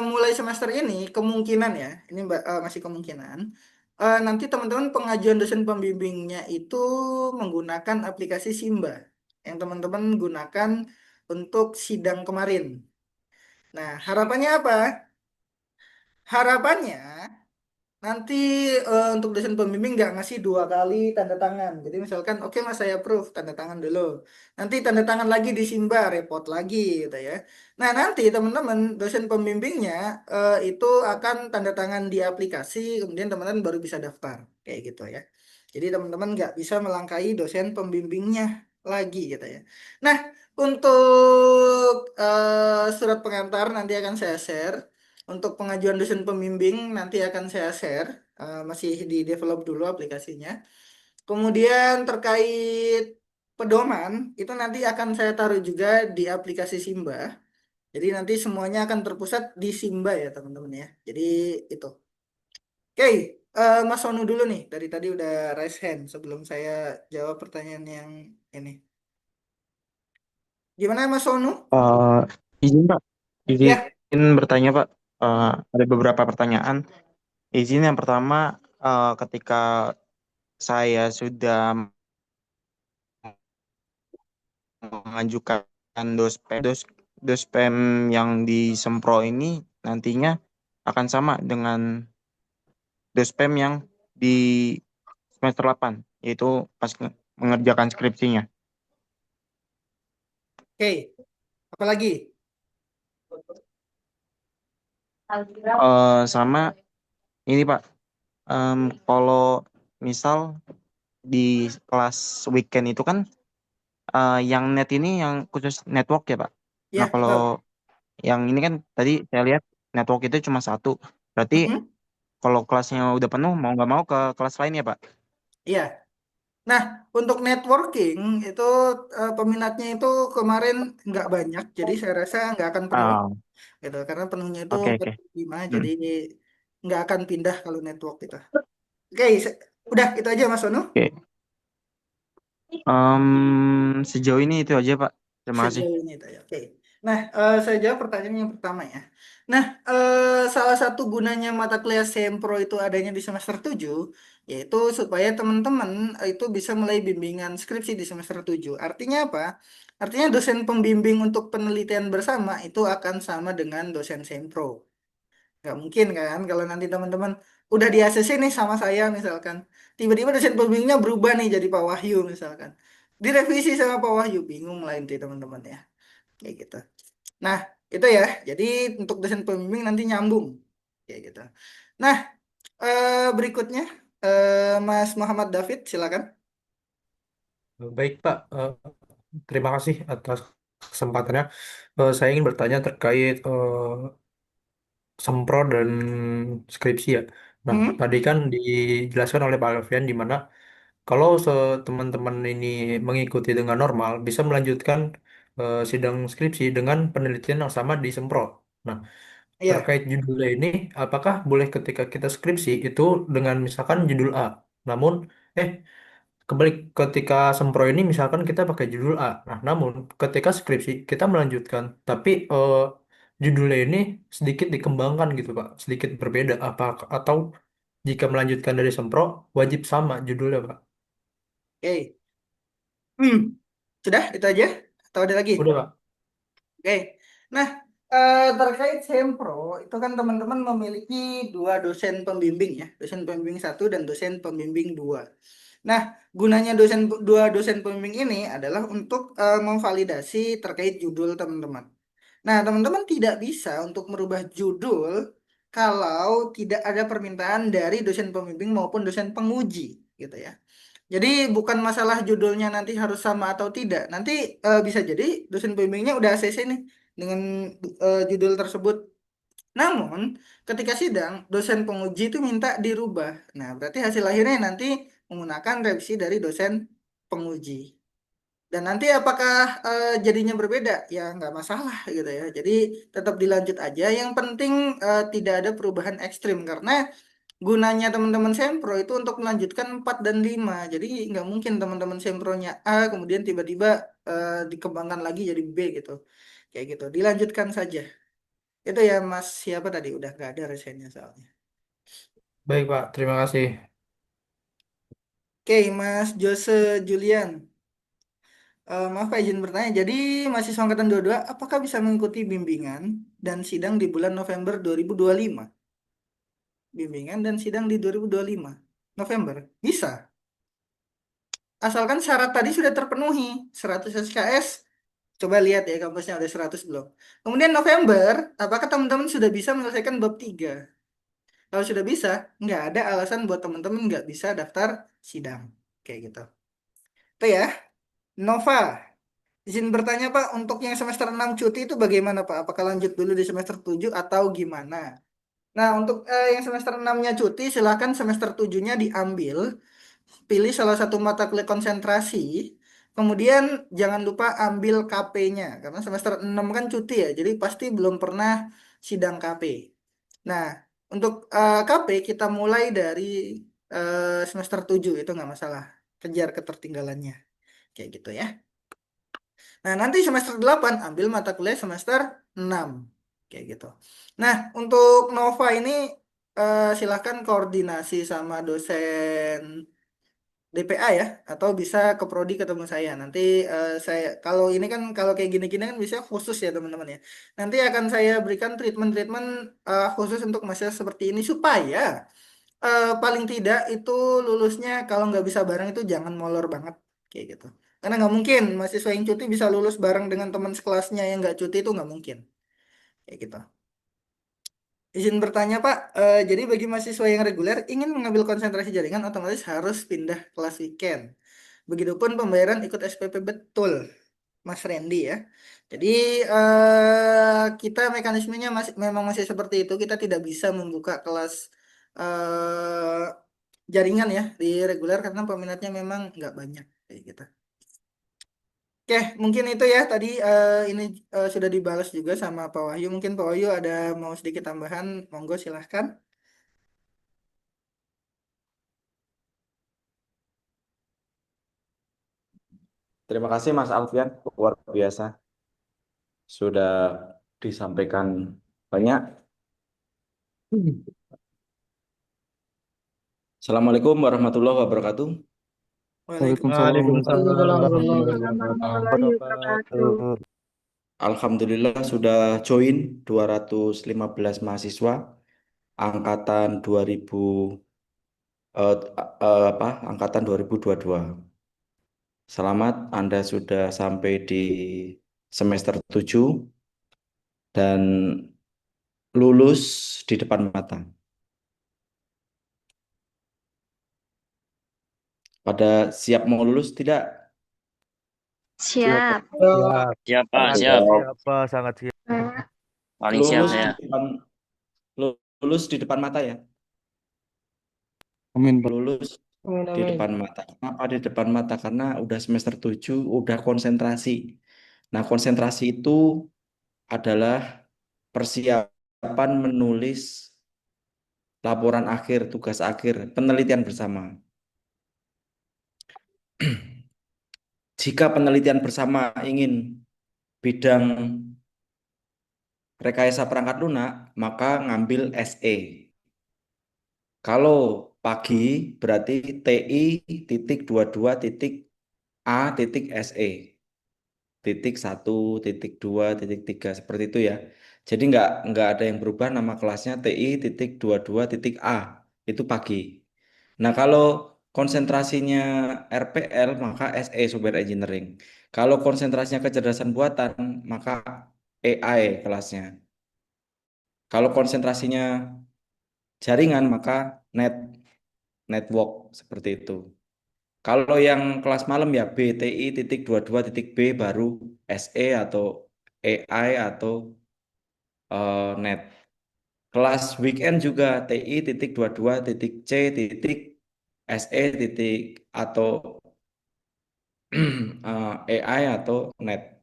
mulai semester ini kemungkinan ya, ini masih kemungkinan. Nanti teman-teman pengajuan dosen pembimbingnya itu menggunakan aplikasi Simba yang teman-teman gunakan untuk sidang kemarin. Nah, harapannya apa? Harapannya nanti untuk dosen pembimbing nggak ngasih dua kali tanda tangan. Jadi misalkan, oke mas saya approve, tanda tangan dulu. Nanti tanda tangan lagi di Simba, repot lagi gitu ya. Nah nanti teman-teman dosen pembimbingnya itu akan tanda tangan di aplikasi, kemudian teman-teman baru bisa daftar. Kayak gitu ya. Jadi teman-teman nggak bisa melangkahi dosen pembimbingnya lagi gitu ya. Nah untuk surat pengantar nanti akan saya share. Untuk pengajuan dosen pembimbing nanti akan saya share, masih di develop dulu aplikasinya. Kemudian terkait pedoman itu nanti akan saya taruh juga di aplikasi Simba. Jadi nanti semuanya akan terpusat di Simba ya teman-teman ya. Jadi itu. Oke, Mas Sonu dulu nih. Dari tadi udah raise hand sebelum saya jawab pertanyaan yang ini. Gimana Mas Sonu? Eh, izin Pak, Ya, izin bertanya Pak. Ada beberapa pertanyaan. Izin yang pertama, ketika saya sudah mengajukan dospem yang di Sempro ini nantinya akan sama dengan dospem yang di semester 8, yaitu pas mengerjakan skripsinya. oke. Apalagi? Sama ini Pak, kalau misal di kelas weekend itu kan yang net ini yang khusus network ya Pak. Nah Ya, kalau betul. yang ini kan tadi saya lihat network itu cuma satu. Berarti Mm-mm. kalau kelasnya udah penuh mau nggak mau ke kelas lain ya Pak. Iya. Nah, untuk networking itu peminatnya itu kemarin nggak banyak, jadi saya rasa nggak akan penuh, Ah, gitu. Karena penuhnya itu oke oke. 45, jadi Hmm, nggak akan pindah kalau network itu. Oke, udah itu aja Mas Sono. oke. Sejauh ini itu aja Pak. Terima kasih. Sejauh ini itu ya. Oke. Nah, saya jawab pertanyaan yang pertama ya. Nah, salah satu gunanya mata kuliah Sempro itu adanya di semester 7, yaitu supaya teman-teman itu bisa mulai bimbingan skripsi di semester 7. Artinya apa? Artinya dosen pembimbing untuk penelitian bersama itu akan sama dengan dosen Sempro. Nggak mungkin kan kalau nanti teman-teman udah di ACC nih sama saya misalkan. Tiba-tiba dosen pembimbingnya berubah nih jadi Pak Wahyu misalkan. Direvisi sama Pak Wahyu, bingung lah inti teman-teman ya. Kayak gitu. Nah, itu ya. Jadi untuk dosen pembimbing nanti nyambung. Kayak gitu. Nah, berikutnya Mas Muhammad David, silakan. Baik Pak, terima kasih atas kesempatannya. Saya ingin bertanya terkait sempro dan skripsi ya. Nah, Hmm? tadi kan dijelaskan oleh Pak Alfian di mana kalau teman-teman ini mengikuti dengan normal, bisa melanjutkan sidang skripsi dengan penelitian yang sama di sempro. Nah, Iya. terkait judulnya ini, apakah boleh ketika kita skripsi itu dengan misalkan judul A, namun eh kebalik ketika sempro ini misalkan kita pakai judul A. Nah, namun ketika skripsi kita melanjutkan, tapi judulnya ini sedikit dikembangkan gitu, Pak. Sedikit berbeda apa atau jika melanjutkan dari sempro wajib sama judulnya, Pak. Oke. Hmm. Sudah itu aja atau ada lagi? Udah, Pak. Oke. Nah, terkait Sempro, itu kan teman-teman memiliki dua dosen pembimbing ya, dosen pembimbing satu dan dosen pembimbing dua. Nah, gunanya dua dosen pembimbing ini adalah untuk memvalidasi terkait judul teman-teman. Nah, teman-teman tidak bisa untuk merubah judul kalau tidak ada permintaan dari dosen pembimbing maupun dosen penguji, gitu ya. Jadi bukan masalah judulnya nanti harus sama atau tidak. Nanti bisa jadi dosen pembimbingnya udah ACC nih dengan judul tersebut. Namun ketika sidang dosen penguji itu minta dirubah. Nah, berarti hasil akhirnya nanti menggunakan revisi dari dosen penguji. Dan nanti apakah jadinya berbeda? Ya nggak masalah gitu ya. Jadi tetap dilanjut aja. Yang penting tidak ada perubahan ekstrim karena gunanya teman-teman sempro itu untuk melanjutkan 4 dan 5. Jadi nggak mungkin teman-teman sempronya A kemudian tiba-tiba dikembangkan lagi jadi B gitu. Kayak gitu. Dilanjutkan saja. Itu ya Mas siapa tadi? Udah nggak ada resennya soalnya. Baik, Pak. Terima kasih. Oke, Mas Jose Julian. Maaf Pak izin bertanya. Jadi mahasiswa angkatan 22 apakah bisa mengikuti bimbingan dan sidang di bulan November 2025? Bimbingan dan sidang di 2025 November. Bisa. Asalkan syarat tadi sudah terpenuhi. 100 SKS. Coba lihat ya kampusnya ada 100 belum. Kemudian November, apakah teman-teman sudah bisa menyelesaikan bab 3? Kalau sudah bisa, nggak ada alasan buat teman-teman nggak bisa daftar sidang. Kayak gitu. Itu ya. Nova, izin bertanya Pak, untuk yang semester 6 cuti itu bagaimana Pak? Apakah lanjut dulu di semester 7 atau gimana? Nah, untuk yang semester 6-nya cuti, silahkan semester 7-nya diambil. Pilih salah satu mata kuliah konsentrasi. Kemudian jangan lupa ambil KP-nya. Karena semester 6 kan cuti ya, jadi pasti belum pernah sidang KP. Nah, untuk KP kita mulai dari semester 7, itu nggak masalah. Kejar ketertinggalannya. Kayak gitu ya. Nah, nanti semester 8 ambil mata kuliah semester 6. Kayak gitu. Nah, untuk Nova ini silahkan koordinasi sama dosen DPA ya, atau bisa ke prodi ketemu saya. Nanti saya kalau ini kan kalau kayak gini-gini kan bisa khusus ya teman-teman ya. Nanti akan saya berikan treatment-treatment khusus untuk masalah seperti ini supaya paling tidak itu lulusnya kalau nggak bisa bareng itu jangan molor banget kayak gitu. Karena nggak mungkin mahasiswa yang cuti bisa lulus bareng dengan teman sekelasnya yang nggak cuti itu nggak mungkin kayak gitu. Izin bertanya Pak, jadi bagi mahasiswa yang reguler ingin mengambil konsentrasi jaringan otomatis harus pindah kelas weekend. Begitupun pembayaran ikut SPP betul, Mas Randy ya. Jadi kita mekanismenya masih memang masih seperti itu. Kita tidak bisa membuka kelas eh, jaringan ya di reguler karena peminatnya memang nggak banyak kayak gitu. Oke, mungkin itu ya tadi ini sudah dibalas juga sama Pak Wahyu. Mungkin Pak Wahyu ada mau sedikit tambahan, monggo silahkan. Terima kasih Mas Alfian, luar biasa. Sudah disampaikan banyak. Assalamualaikum warahmatullahi wabarakatuh. Waalaikumsalam. Waalaikumsalam Waalaikumsalam warahmatullahi warahmatullahi wabarakatuh. wabarakatuh. Alhamdulillah sudah join 215 mahasiswa angkatan 2000 angkatan 2022. Selamat Anda sudah sampai di semester 7 dan lulus di depan mata. Pada siap mau lulus tidak? Siap, Siap. siap. Siap, Pak, Sangat siap. siap, Pak. Sangat siap. Paling siap Lulus di saya. depan lulus di depan mata ya. Amin, Pak. Lulus Amin, di amin. depan mata. Kenapa di depan mata? Karena udah semester 7, udah konsentrasi. Nah, konsentrasi itu adalah persiapan menulis laporan akhir, tugas akhir, penelitian bersama. Jika penelitian bersama ingin bidang rekayasa perangkat lunak, maka ngambil SE. Kalau pagi berarti TI titik 22 titik A titik SE titik 1 titik 2 titik 3 seperti itu ya. Jadi nggak ada yang berubah nama kelasnya TI titik 22 titik A itu pagi. Nah kalau konsentrasinya RPL maka SE Software Engineering. Kalau konsentrasinya kecerdasan buatan maka AI kelasnya. Kalau konsentrasinya jaringan maka net network seperti itu. Kalau yang kelas malam ya BTI titik 22 titik B baru SE atau AI atau net. Kelas weekend juga TI titik 22 titik C titik SE titik atau AI atau net.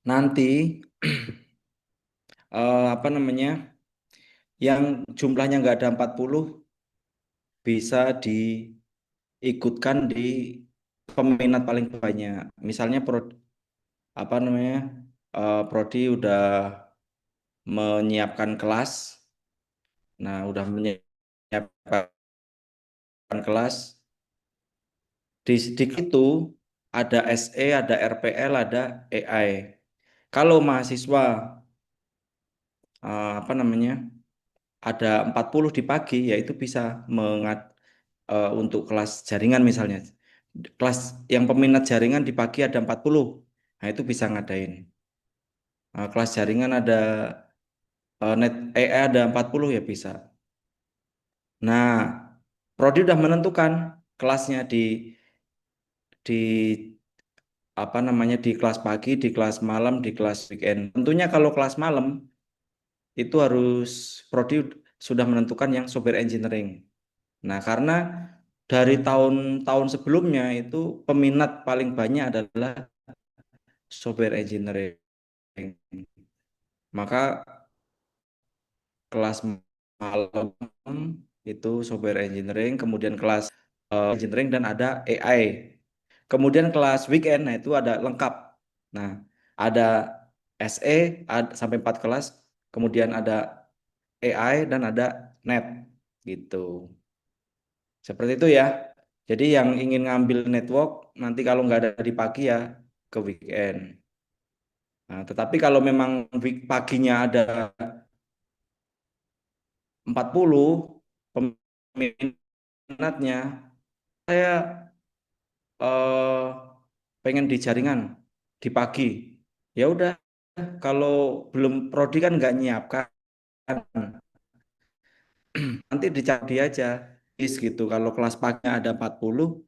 Nanti apa namanya yang jumlahnya nggak ada 40 bisa diikutkan di peminat paling banyak. Misalnya apa namanya, prodi udah menyiapkan kelas, nah udah menyiapkan kelas di itu ada SE, ada RPL, ada AI. Kalau mahasiswa apa namanya ada 40 di pagi, yaitu bisa untuk kelas jaringan misalnya. Kelas yang peminat jaringan di pagi ada 40. Nah, itu bisa ngadain. Kelas jaringan ada net EE ada 40 ya bisa. Nah, prodi udah menentukan kelasnya di apa namanya di kelas pagi, di kelas malam, di kelas weekend. Tentunya kalau kelas malam itu harus prodi sudah menentukan yang software engineering. Nah, karena dari tahun-tahun sebelumnya itu peminat paling banyak adalah software engineering. Maka kelas malam itu software engineering, kemudian kelas engineering dan ada AI. Kemudian kelas weekend, nah itu ada lengkap. Nah, ada SE sampai 4 kelas, kemudian ada AI dan ada net gitu. Seperti itu ya. Jadi yang ingin ngambil network nanti kalau nggak ada di pagi ya ke weekend. Nah, tetapi kalau memang paginya ada 40 peminatnya, saya eh, pengen di jaringan di pagi. Ya udah, kalau belum prodi kan nggak nyiapkan, nanti dicari aja. Gitu. Kalau kelas pagi ada 40,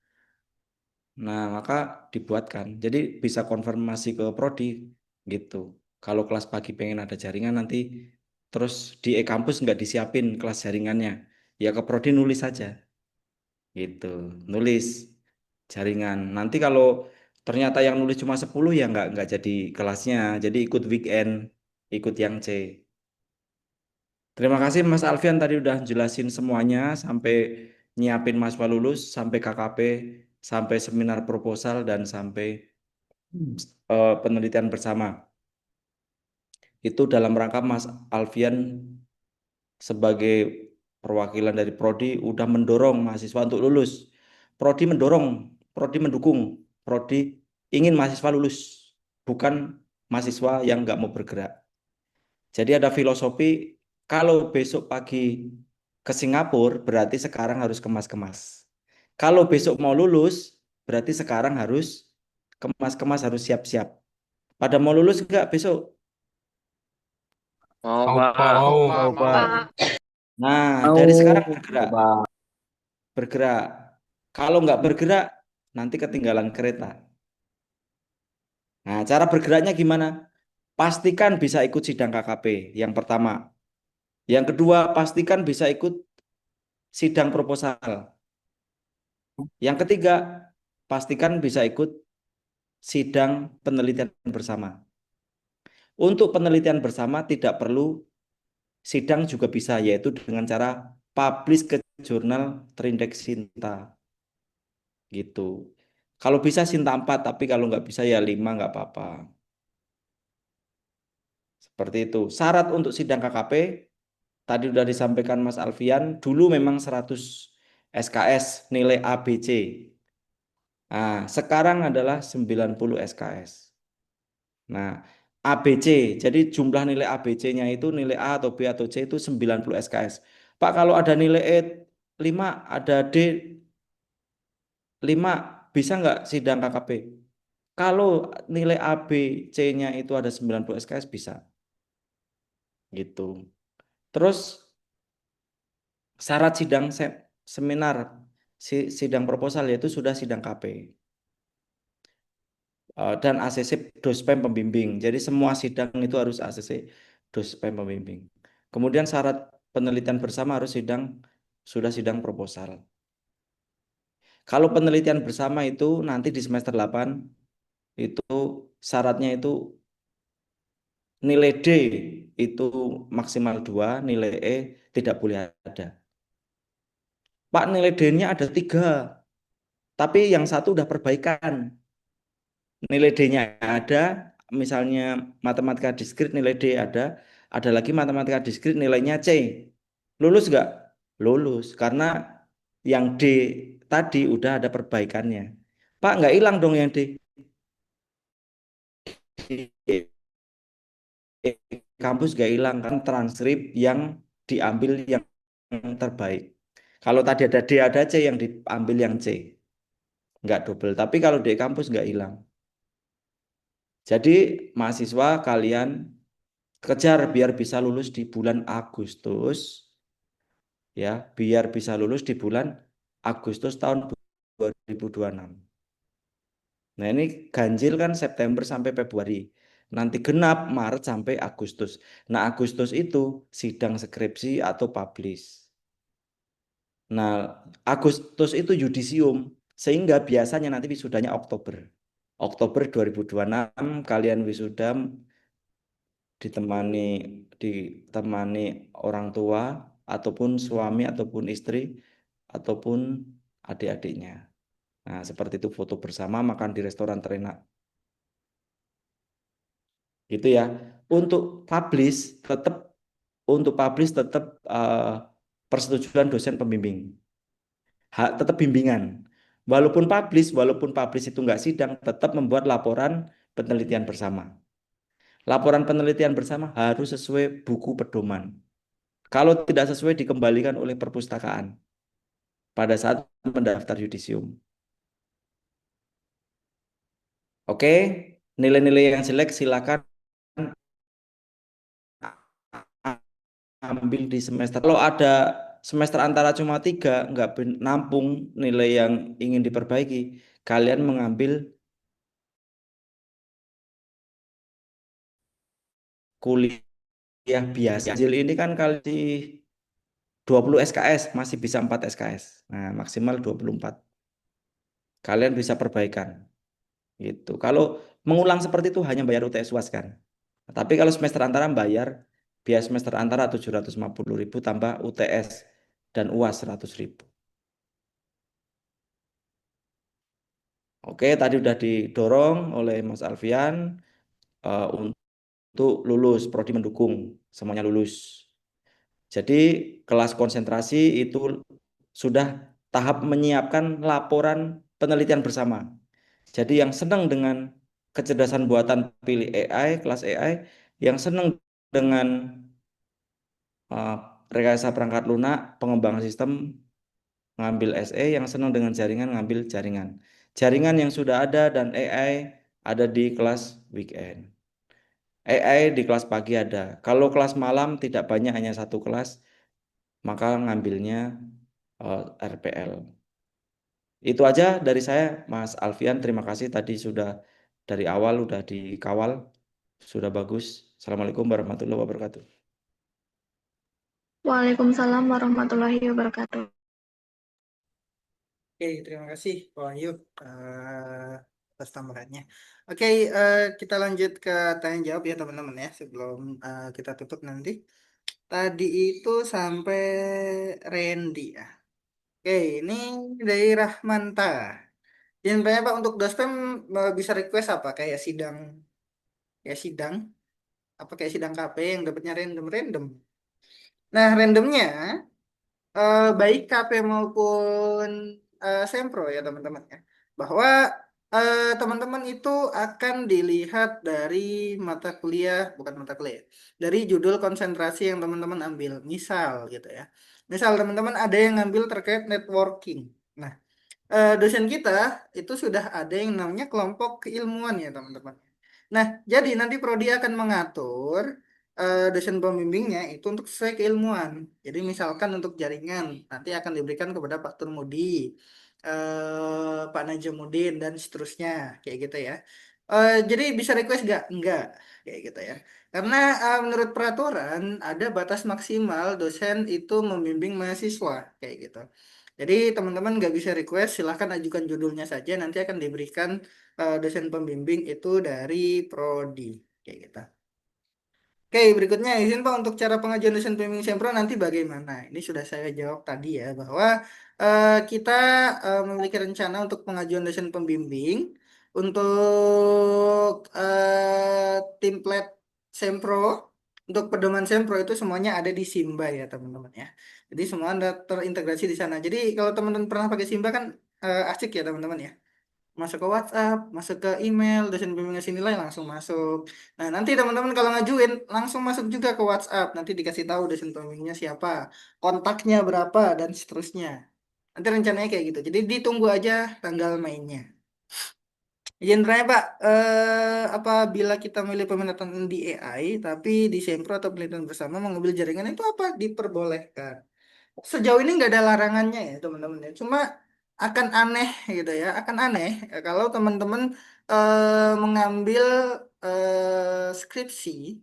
nah, maka dibuatkan. Jadi bisa konfirmasi ke prodi gitu. Kalau kelas pagi pengen ada jaringan nanti terus di e-kampus nggak disiapin kelas jaringannya. Ya ke prodi nulis saja gitu. Nulis jaringan. Nanti kalau ternyata yang nulis cuma 10 ya nggak jadi kelasnya. Jadi ikut weekend, ikut yang C. Terima kasih Mas Alfian tadi udah jelasin semuanya sampai nyiapin mahasiswa lulus, sampai KKP, sampai seminar proposal dan sampai penelitian bersama. Itu dalam rangka Mas Alfian sebagai perwakilan dari Prodi udah mendorong mahasiswa untuk lulus. Prodi mendorong, Prodi mendukung, Prodi ingin mahasiswa lulus, bukan mahasiswa yang nggak mau bergerak. Jadi ada filosofi, kalau besok pagi ke Singapura, berarti sekarang harus kemas-kemas. Kalau besok mau lulus, berarti sekarang harus kemas-kemas, harus siap-siap. Pada mau lulus enggak besok? Mau, Mau, Pak. mau. Oh, Pak. Nah, dari sekarang Mau bergerak, coba. bergerak. Kalau nggak bergerak, nanti ketinggalan kereta. Nah, cara bergeraknya gimana? Pastikan bisa ikut sidang KKP, yang pertama. Yang kedua, pastikan bisa ikut sidang proposal. Yang ketiga, pastikan bisa ikut sidang penelitian bersama. Untuk penelitian bersama tidak perlu sidang juga bisa, yaitu dengan cara publish ke jurnal terindeks Sinta. Gitu. Kalau bisa Sinta 4, tapi kalau nggak bisa ya 5 nggak apa-apa. Seperti itu. Syarat untuk sidang KKP, tadi sudah disampaikan Mas Alfian, dulu memang 100 SKS nilai ABC. Nah, sekarang adalah 90 SKS. Nah, ABC, jadi jumlah nilai ABC-nya itu nilai A atau B atau C itu 90 SKS. Pak, kalau ada nilai E 5, ada D 5, bisa nggak sidang KKP? Kalau nilai A, B, C-nya itu ada 90 SKS bisa. Gitu. Terus syarat sidang seminar, sidang proposal yaitu sudah sidang KP. Dan ACC dospem pembimbing. Jadi semua sidang itu harus ACC dospem pembimbing. Kemudian syarat penelitian bersama harus sudah sidang proposal. Kalau penelitian bersama itu nanti di semester 8 itu syaratnya itu nilai D itu maksimal 2, nilai E tidak boleh ada. Pak, nilai D-nya ada 3, tapi yang satu udah perbaikan. Nilai D-nya ada, misalnya matematika diskrit nilai D ada lagi matematika diskrit nilainya C. Lulus nggak? Lulus, karena yang D tadi udah ada perbaikannya. Pak, nggak hilang dong yang D. Kampus nggak hilang kan transkrip yang diambil yang terbaik. Kalau tadi ada D ada C yang diambil yang C, nggak double. Tapi kalau di kampus nggak hilang. Jadi mahasiswa kalian kejar biar bisa lulus di bulan Agustus, ya, biar bisa lulus di bulan Agustus tahun 2026. Nah, ini ganjil kan September sampai Februari. Nanti genap Maret sampai Agustus. Nah, Agustus itu sidang skripsi atau publish. Nah, Agustus itu yudisium, sehingga biasanya nanti wisudanya Oktober. Oktober 2026 kalian wisuda ditemani ditemani orang tua ataupun suami ataupun istri ataupun adik-adiknya. Nah, seperti itu foto bersama makan di restoran terenak. Gitu ya. Untuk publish tetap untuk publish tetap persetujuan dosen pembimbing. Hak tetap bimbingan. Walaupun publish itu nggak sidang, tetap membuat laporan penelitian bersama. Laporan penelitian bersama harus sesuai buku pedoman. Kalau tidak sesuai dikembalikan oleh perpustakaan pada saat mendaftar yudisium. Oke, nilai-nilai yang jelek silakan ambil di semester. Kalau ada semester antara cuma 3, nggak nampung nilai yang ingin diperbaiki, kalian mengambil kuliah biasa. Hasil ini kan kali 20 SKS, masih bisa 4 SKS. Nah, maksimal 24. Kalian bisa perbaikan. Gitu. Kalau mengulang seperti itu hanya bayar UTS UAS kan. Tapi kalau semester antara bayar biaya semester antara 750.000 tambah UTS dan UAS 100.000. Oke, tadi udah didorong oleh Mas Alfian untuk lulus, prodi mendukung, semuanya lulus. Jadi kelas konsentrasi itu sudah tahap menyiapkan laporan penelitian bersama. Jadi yang senang dengan kecerdasan buatan pilih AI, kelas AI, yang senang dengan uh, rekayasa perangkat lunak, pengembangan sistem, ngambil SE, yang senang dengan jaringan, ngambil jaringan. Jaringan yang sudah ada dan AI ada di kelas weekend. AI di kelas pagi ada. Kalau kelas malam tidak banyak, hanya satu kelas, maka ngambilnya RPL. Itu aja dari saya, Mas Alfian. Terima kasih tadi sudah dari awal udah dikawal, sudah bagus. Assalamualaikum warahmatullahi wabarakatuh. Waalaikumsalam warahmatullahi wabarakatuh. Oke, terima kasih Pak Wahyu atas tambahannya. Oke, kita lanjut ke tanya jawab ya teman-teman ya sebelum kita tutup nanti. Tadi itu sampai Randy ya. Oke, ini dari Rahmanta. Yang tanya Pak untuk dospem bisa request apa? Kayak sidang, apa kayak sidang KP yang dapatnya random-random. Nah, randomnya baik KP maupun Sempro ya teman-teman ya. Bahwa teman-teman itu akan dilihat dari mata kuliah, bukan mata kuliah, dari judul konsentrasi yang teman-teman ambil. Misal gitu ya. Misal teman-teman ada yang ngambil terkait networking. Nah, dosen kita itu sudah ada yang namanya kelompok keilmuan ya teman-teman. Nah, jadi nanti prodi akan mengatur dosen pembimbingnya itu untuk sesuai keilmuan. Jadi misalkan untuk jaringan nanti akan diberikan kepada Pak Turmudi, Pak Najamuddin dan seterusnya kayak gitu ya. Jadi bisa request nggak? Enggak kayak gitu ya. Karena menurut peraturan ada batas maksimal dosen itu membimbing mahasiswa kayak gitu. Jadi teman-teman nggak bisa request, silahkan ajukan judulnya saja, nanti akan diberikan dosen pembimbing itu dari prodi, kayak gitu. Oke, berikutnya izin Pak untuk cara pengajuan dosen pembimbing Sempro nanti bagaimana? Ini sudah saya jawab tadi ya bahwa kita memiliki rencana untuk pengajuan dosen pembimbing untuk template Sempro untuk pedoman Sempro itu semuanya ada di Simba ya teman-teman ya. Jadi semua ada terintegrasi di sana. Jadi kalau teman-teman pernah pakai Simba kan asik ya teman-teman ya, masuk ke WhatsApp, masuk ke email, dosen bimbing ngasih nilai langsung masuk. Nah, nanti teman-teman kalau ngajuin langsung masuk juga ke WhatsApp, nanti dikasih tahu dosen bimbingnya siapa, kontaknya berapa dan seterusnya. Nanti rencananya kayak gitu. Jadi ditunggu aja tanggal mainnya. Izin bertanya Pak, apabila kita milih peminatan di AI, tapi di Sempro atau penelitian bersama mengambil jaringan itu apa? Diperbolehkan. Sejauh ini nggak ada larangannya ya teman-teman ya. Cuma akan aneh gitu ya, akan aneh kalau teman-teman mengambil skripsi,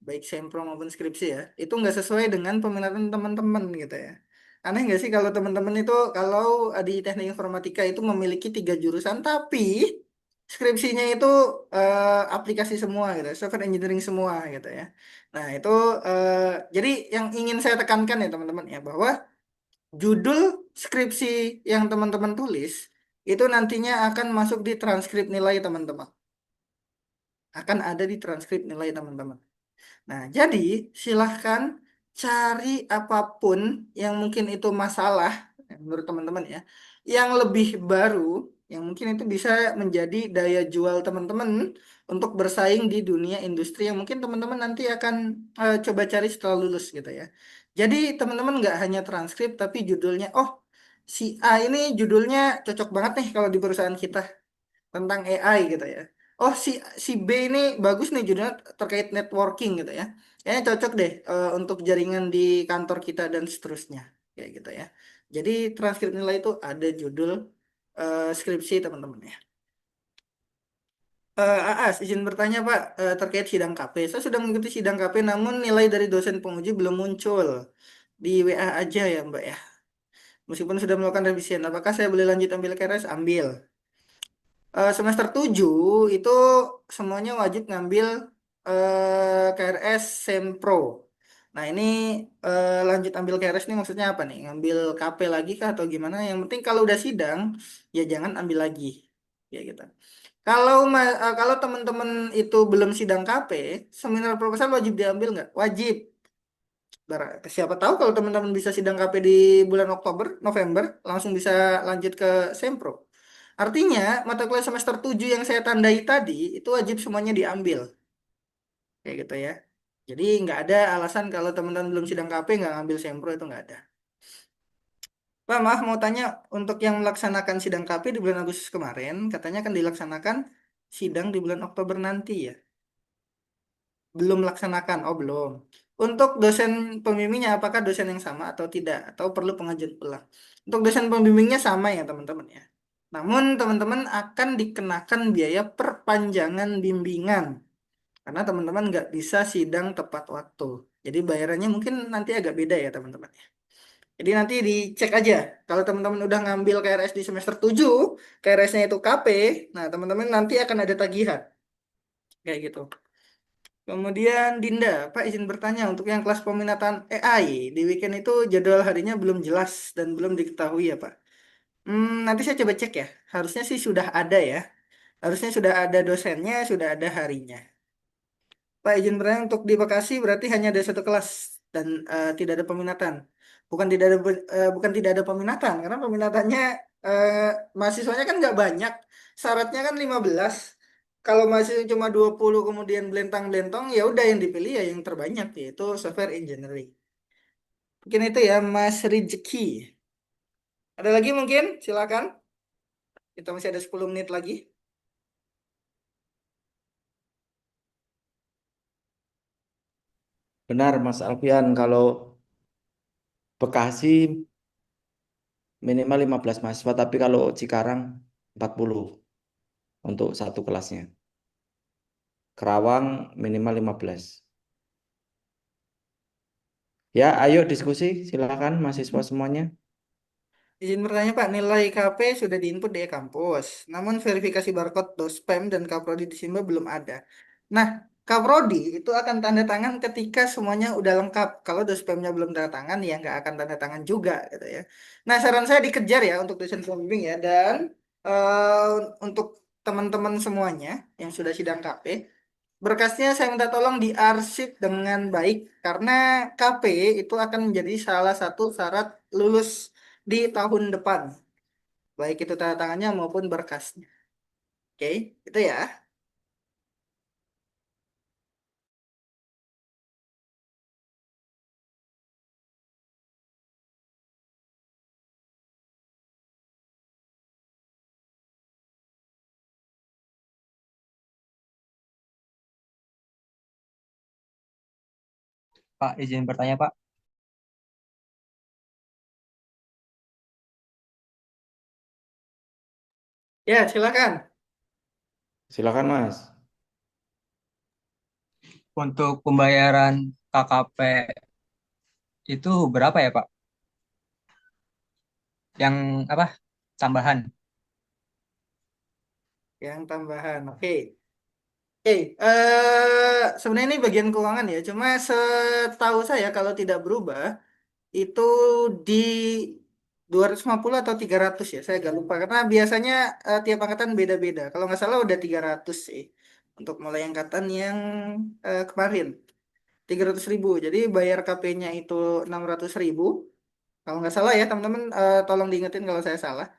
baik sempro maupun skripsi ya, itu nggak sesuai dengan peminatan teman-teman gitu ya. Aneh nggak sih kalau teman-teman itu kalau di teknik informatika itu memiliki 3 jurusan, tapi skripsinya itu aplikasi semua gitu, software engineering semua gitu ya. Nah itu eh, jadi yang ingin saya tekankan ya teman-teman ya bahwa judul skripsi yang teman-teman tulis itu nantinya akan masuk di transkrip nilai teman-teman. Akan ada di transkrip nilai teman-teman. Nah, jadi silahkan cari apapun yang mungkin itu masalah menurut teman-teman ya, yang lebih baru, yang mungkin itu bisa menjadi daya jual teman-teman untuk bersaing di dunia industri yang mungkin teman-teman nanti akan coba cari setelah lulus gitu ya. Jadi teman-teman nggak hanya transkrip tapi judulnya, oh si A ini judulnya cocok banget nih kalau di perusahaan kita tentang AI gitu ya. Oh si B ini bagus nih judulnya terkait networking gitu ya. Kayaknya cocok deh untuk jaringan di kantor kita dan seterusnya kayak gitu ya. Jadi transkrip nilai itu ada judul skripsi teman-teman ya. Aas, izin bertanya Pak terkait sidang KP. Saya sudah mengikuti sidang KP namun nilai dari dosen penguji belum muncul di WA aja ya Mbak ya. Meskipun sudah melakukan revisian, apakah saya boleh lanjut ambil KRS? Ambil. Semester 7 itu semuanya wajib ngambil KRS Sempro. Nah, ini lanjut ambil KRS ini maksudnya apa nih? Ngambil KP lagi kah atau gimana? Yang penting kalau udah sidang, ya jangan ambil lagi. Ya gitu. Kalau teman-teman itu belum sidang KP, seminar proposal wajib diambil nggak? Wajib. Siapa tahu kalau teman-teman bisa sidang KP di bulan Oktober, November, langsung bisa lanjut ke Sempro. Artinya, mata kuliah semester 7 yang saya tandai tadi, itu wajib semuanya diambil. Kayak gitu ya. Jadi nggak ada alasan kalau teman-teman belum sidang KP nggak ngambil Sempro itu nggak ada. Pak, maaf mau tanya, untuk yang melaksanakan sidang KP di bulan Agustus kemarin, katanya akan dilaksanakan sidang di bulan Oktober nanti ya. Belum melaksanakan, oh belum. Untuk dosen pembimbingnya, apakah dosen yang sama atau tidak? Atau perlu pengajuan ulang? Untuk dosen pembimbingnya sama ya teman-teman ya. Namun teman-teman akan dikenakan biaya perpanjangan bimbingan. Karena teman-teman nggak bisa sidang tepat waktu. Jadi bayarannya mungkin nanti agak beda ya teman-teman ya. Jadi nanti dicek aja. Kalau teman-teman udah ngambil KRS di semester 7, KRS-nya itu KP, nah teman-teman nanti akan ada tagihan. Kayak gitu. Kemudian Dinda, Pak izin bertanya untuk yang kelas peminatan AI di weekend itu jadwal harinya belum jelas dan belum diketahui ya Pak. Nanti saya coba cek ya. Harusnya sih sudah ada ya. Harusnya sudah ada dosennya, sudah ada harinya. Pak izin bertanya untuk di Bekasi berarti hanya ada satu kelas dan tidak ada peminatan. Bukan tidak ada peminatan karena peminatannya eh, mahasiswanya kan nggak banyak. Syaratnya kan 15. Kalau masih cuma 20 kemudian belentang-belentong ya udah yang dipilih ya yang terbanyak yaitu software engineering. Mungkin itu ya Mas Rizky. Ada lagi mungkin? Silakan. Kita masih ada 10 menit lagi. Benar, Mas Alfian, kalau Bekasi minimal 15 mahasiswa, tapi kalau Cikarang 40 untuk satu kelasnya. Kerawang minimal 15. Ya, ayo diskusi, silakan mahasiswa semuanya. Izin bertanya Pak, nilai KP sudah diinput di e-kampus, namun verifikasi barcode, dospem, dan kaprodi di Simba belum ada. Nah, Kaprodi itu akan tanda tangan ketika semuanya udah lengkap. Kalau dospemnya belum tanda tangan, ya nggak akan tanda tangan juga, gitu ya. Nah, saran saya dikejar ya untuk dosen pembimbing ya. Dan untuk teman-teman semuanya yang sudah sidang KP, berkasnya saya minta tolong diarsip dengan baik karena KP itu akan menjadi salah satu syarat lulus di tahun depan, baik itu tanda tangannya maupun berkasnya. Oke, itu ya. Pak, izin bertanya, Pak. Ya, silakan. Silakan Mas. Untuk pembayaran KKP itu berapa ya, Pak? Yang apa? Tambahan. Yang tambahan. Oke. Oke, sebenarnya ini bagian keuangan ya. Cuma setahu saya kalau tidak berubah itu di 250 atau 300 ya. Saya agak lupa karena biasanya tiap angkatan beda-beda. Kalau nggak salah udah 300 sih untuk mulai angkatan yang kemarin. 300.000. Jadi bayar KP-nya itu 600.000. Kalau nggak salah ya teman-teman, tolong diingetin kalau saya salah.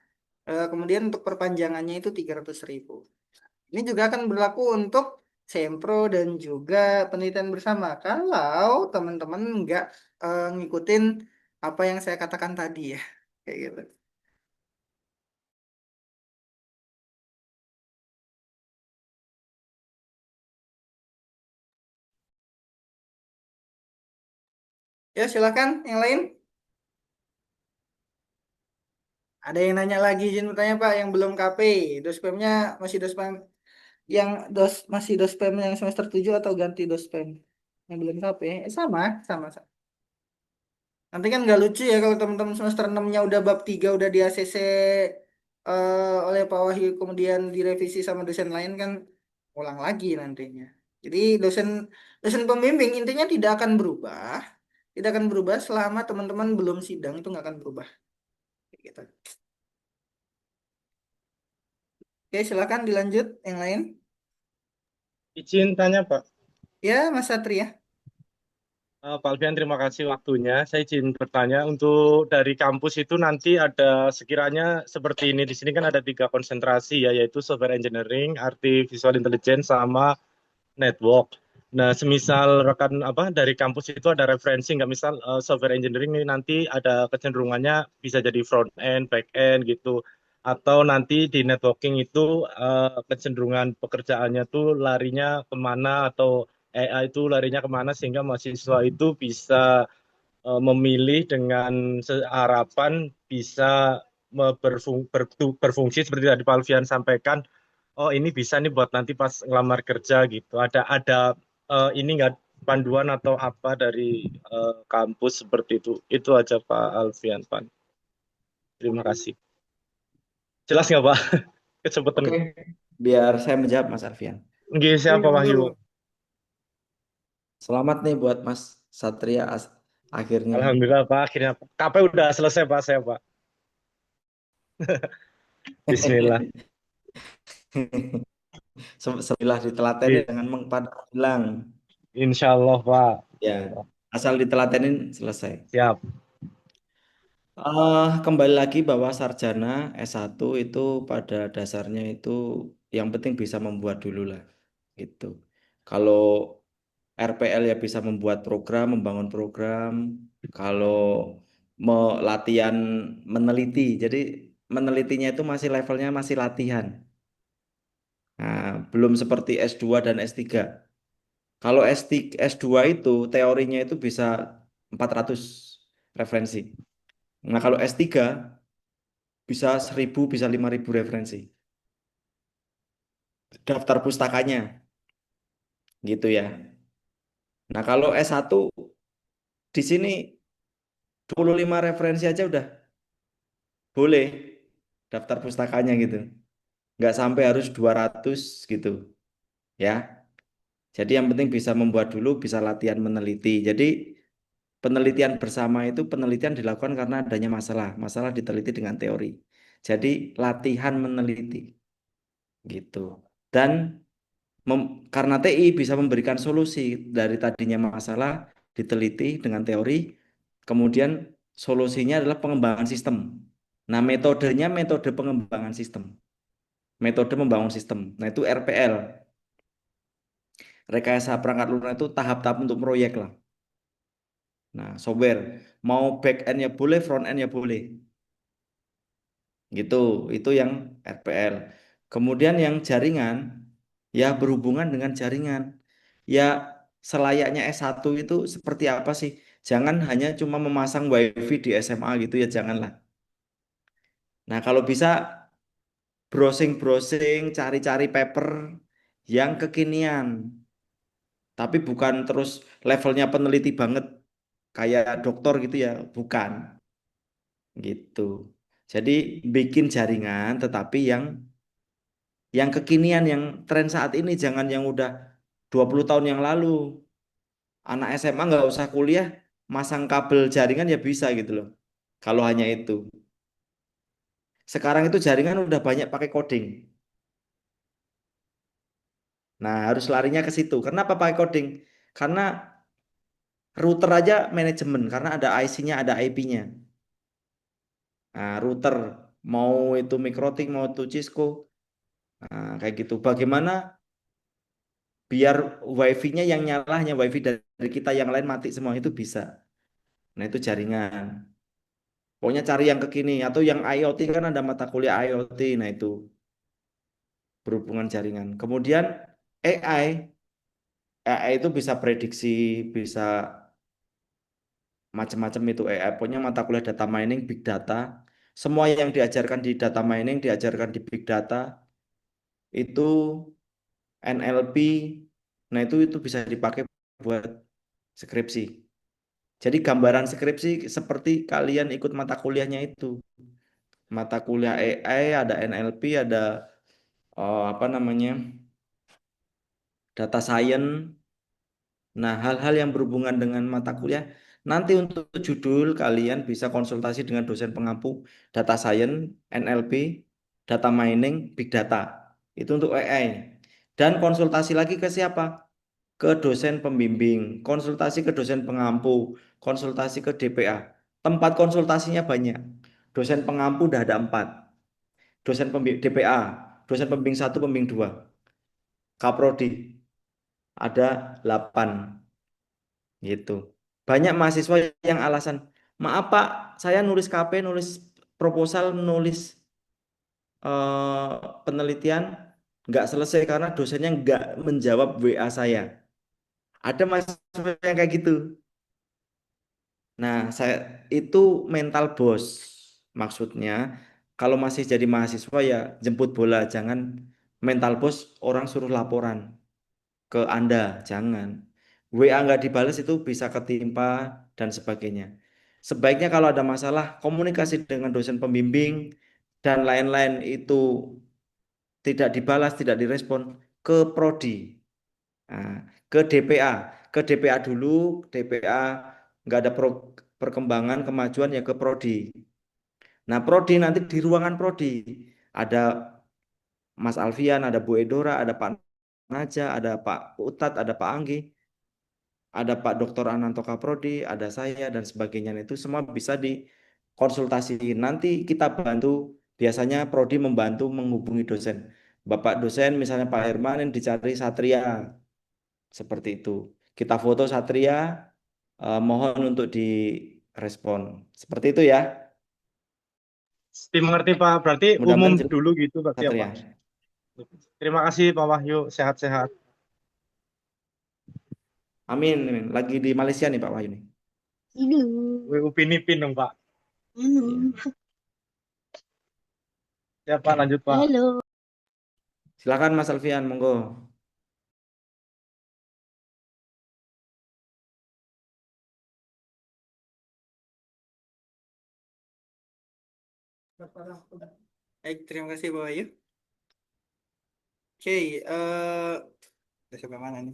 Kemudian untuk perpanjangannya itu 300.000. Ini juga akan berlaku untuk sempro dan juga penelitian bersama. Kalau teman-teman nggak ngikutin apa yang saya katakan tadi ya, kayak gitu. Ya silakan yang lain. Ada yang nanya lagi, izin bertanya Pak, yang belum KP, dospemnya masih dospem yang masih dospem yang semester 7 atau ganti dospem yang belum KP? Sama, sama. Nanti kan nggak lucu ya kalau teman-teman semester 6-nya udah bab 3 udah di ACC oleh Pak Wahyu kemudian direvisi sama dosen lain kan ulang lagi nantinya. Jadi dosen dosen pembimbing intinya tidak akan berubah, tidak akan berubah selama teman-teman belum sidang itu nggak akan berubah. Kayak gitu. Oke, silakan dilanjut yang lain. Izin tanya Pak. Ya, Mas Satria. Pak Alfian terima kasih waktunya. Saya izin bertanya untuk dari kampus itu nanti ada sekiranya seperti ini. Di sini kan ada tiga konsentrasi ya, yaitu software engineering, artificial intelligence, sama network. Nah, semisal rekan apa dari kampus itu ada referensi nggak, misal software engineering ini nanti ada kecenderungannya bisa jadi front end, back end gitu, atau nanti di networking itu kecenderungan pekerjaannya tuh larinya kemana, atau AI itu larinya kemana, sehingga mahasiswa itu bisa memilih dengan harapan bisa berfungsi seperti tadi Pak Alfian sampaikan. Oh, ini bisa nih buat nanti pas ngelamar kerja gitu. Ada ini nggak panduan atau apa dari kampus seperti itu? Itu aja Pak Alfian, Pak. Terima kasih. Jelas nggak Pak? Kecepatan Oke, nggak? biar saya menjawab Mas Alfian. Nggih, Oke, siapa Wahyu? monggo. Selamat nih buat Mas Satria akhirnya. Alhamdulillah Pak, akhirnya KP udah selesai Pak saya Pak. Bismillah. Setelah ditelatenin Iya, dengan mengpada hilang. insya Allah Pak. Ya, asal ditelatenin selesai. Siap. Kembali lagi bahwa sarjana S1 itu pada dasarnya itu yang penting bisa membuat dulu lah gitu. Kalau RPL ya bisa membuat program, membangun program. Kalau latihan meneliti, jadi menelitinya itu masih levelnya masih latihan. Nah, belum seperti S2 dan S3. Kalau S3, S2 itu teorinya itu bisa 400 referensi. Nah, kalau S3 bisa 1000, bisa 5000 referensi. Daftar pustakanya, gitu ya. Nah, kalau S1 di sini 25 referensi aja udah boleh daftar pustakanya gitu. Nggak sampai harus 200 gitu, ya. Jadi yang penting bisa membuat dulu, bisa latihan meneliti. Jadi penelitian bersama itu penelitian dilakukan karena adanya masalah. Masalah diteliti dengan teori. Jadi latihan meneliti gitu. Dan karena TI bisa memberikan solusi dari tadinya masalah diteliti dengan teori, kemudian solusinya adalah pengembangan sistem. Nah, metodenya metode pengembangan sistem, metode membangun sistem. Nah, itu RPL, rekayasa perangkat lunak itu tahap-tahap untuk proyek lah. Nah, software mau back end ya boleh, front end ya boleh. Gitu, itu yang RPL. Kemudian yang jaringan, ya berhubungan dengan jaringan. Ya selayaknya S1 itu seperti apa sih? Jangan hanya cuma memasang WiFi di SMA gitu ya, janganlah. Nah, kalau bisa browsing-browsing, cari-cari paper yang kekinian. Tapi bukan terus levelnya peneliti banget kayak dokter gitu ya, bukan gitu. Jadi bikin jaringan tetapi yang kekinian, yang tren saat ini, jangan yang udah 20 tahun yang lalu. Anak SMA nggak usah kuliah, masang kabel jaringan ya bisa gitu loh. Kalau hanya itu. Sekarang itu jaringan udah banyak pakai coding. Nah, harus larinya ke situ. Kenapa pakai coding? Karena router aja manajemen, karena ada IC-nya, ada IP-nya. Nah, router mau itu Mikrotik, mau itu Cisco, nah, kayak gitu. Bagaimana biar wifi-nya yang nyala hanya wifi dari kita, yang lain mati semua, itu bisa. Nah, itu jaringan. Pokoknya cari yang kekini atau yang IoT, kan ada mata kuliah IoT. Nah, itu berhubungan jaringan. Kemudian AI, AI itu bisa prediksi, bisa macam-macam itu AI. Pokoknya mata kuliah data mining, big data. Semua yang diajarkan di data mining, diajarkan di big data, itu NLP. Nah, itu bisa dipakai buat skripsi. Jadi gambaran skripsi seperti kalian ikut mata kuliahnya itu. Mata kuliah AI, ada NLP, ada apa namanya, data science. Nah, hal-hal yang berhubungan dengan mata kuliah, nanti untuk judul kalian bisa konsultasi dengan dosen pengampu data science, NLP, data mining, big data. Itu untuk AI. Dan konsultasi lagi ke siapa? Ke dosen pembimbing, konsultasi ke dosen pengampu, konsultasi ke DPA. Tempat konsultasinya banyak. Dosen pengampu udah ada 4. Dosen pembimbing DPA, dosen pembimbing 1, pembimbing 2. Kaprodi ada 8. Gitu. Banyak mahasiswa yang alasan, maaf Pak, saya nulis KP, nulis proposal, nulis eh, penelitian nggak selesai karena dosennya nggak menjawab WA saya. Ada mahasiswa yang kayak gitu. Nah, saya itu mental bos. Maksudnya, kalau masih jadi mahasiswa ya jemput bola, jangan mental bos orang suruh laporan ke Anda, jangan. WA nggak dibalas itu bisa ketimpa dan sebagainya. Sebaiknya kalau ada masalah, komunikasi dengan dosen pembimbing dan lain-lain itu tidak dibalas, tidak direspon, ke prodi. Nah, ke DPA, ke DPA dulu, DPA nggak ada perkembangan kemajuan ya ke prodi. Nah, prodi nanti di ruangan prodi ada Mas Alfian, ada Bu Edora, ada Pak Naja, ada Pak Utat, ada Pak Anggi, ada Pak Dr. Ananto Kaprodi, ada saya dan sebagainya. Itu semua bisa dikonsultasiin. Nanti kita bantu, biasanya prodi membantu menghubungi dosen. Bapak dosen misalnya Pak Herman, dicari Satria, seperti itu. Kita foto Satria, mohon untuk direspon. Seperti itu ya. Tim mengerti Pak, berarti umum Mudah-mudahan jelas dulu gitu berarti ya Satria. Pak. Terima kasih Pak Wahyu, sehat-sehat. Amin, amin. Lagi di Malaysia nih Pak Wahyu nih. Upin Ipin dong Pak. Iya. Ya Pak, lanjut Pak. Silakan Mas Alfian, monggo. Baik, terima kasih Pak Wahyu. Oke, udah sampai mana nih?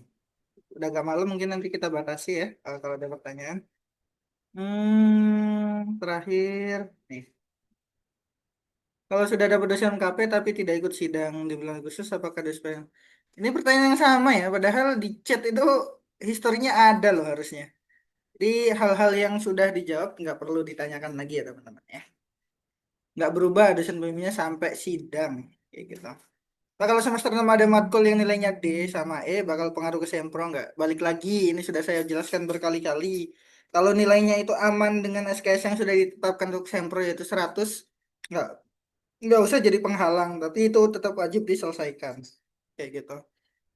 Udah agak malam, mungkin nanti kita batasi ya kalau ada pertanyaan. Terakhir nih. Kalau sudah dapat dosen KP tapi tidak ikut sidang di bulan Agustus, apakah DSP? Ini pertanyaan yang sama ya, padahal di chat itu historinya ada loh harusnya. Jadi hal-hal yang sudah dijawab nggak perlu ditanyakan lagi ya teman-teman ya. Nggak berubah dosen pembimbingnya sampai sidang kayak gitu. Nah, kalau semester 6 ada matkul yang nilainya D sama E bakal pengaruh ke sempro nggak? Balik lagi, ini sudah saya jelaskan berkali-kali. Kalau nilainya itu aman dengan SKS yang sudah ditetapkan untuk sempro yaitu 100, nggak nggak usah jadi penghalang, tapi itu tetap wajib diselesaikan. Kayak gitu.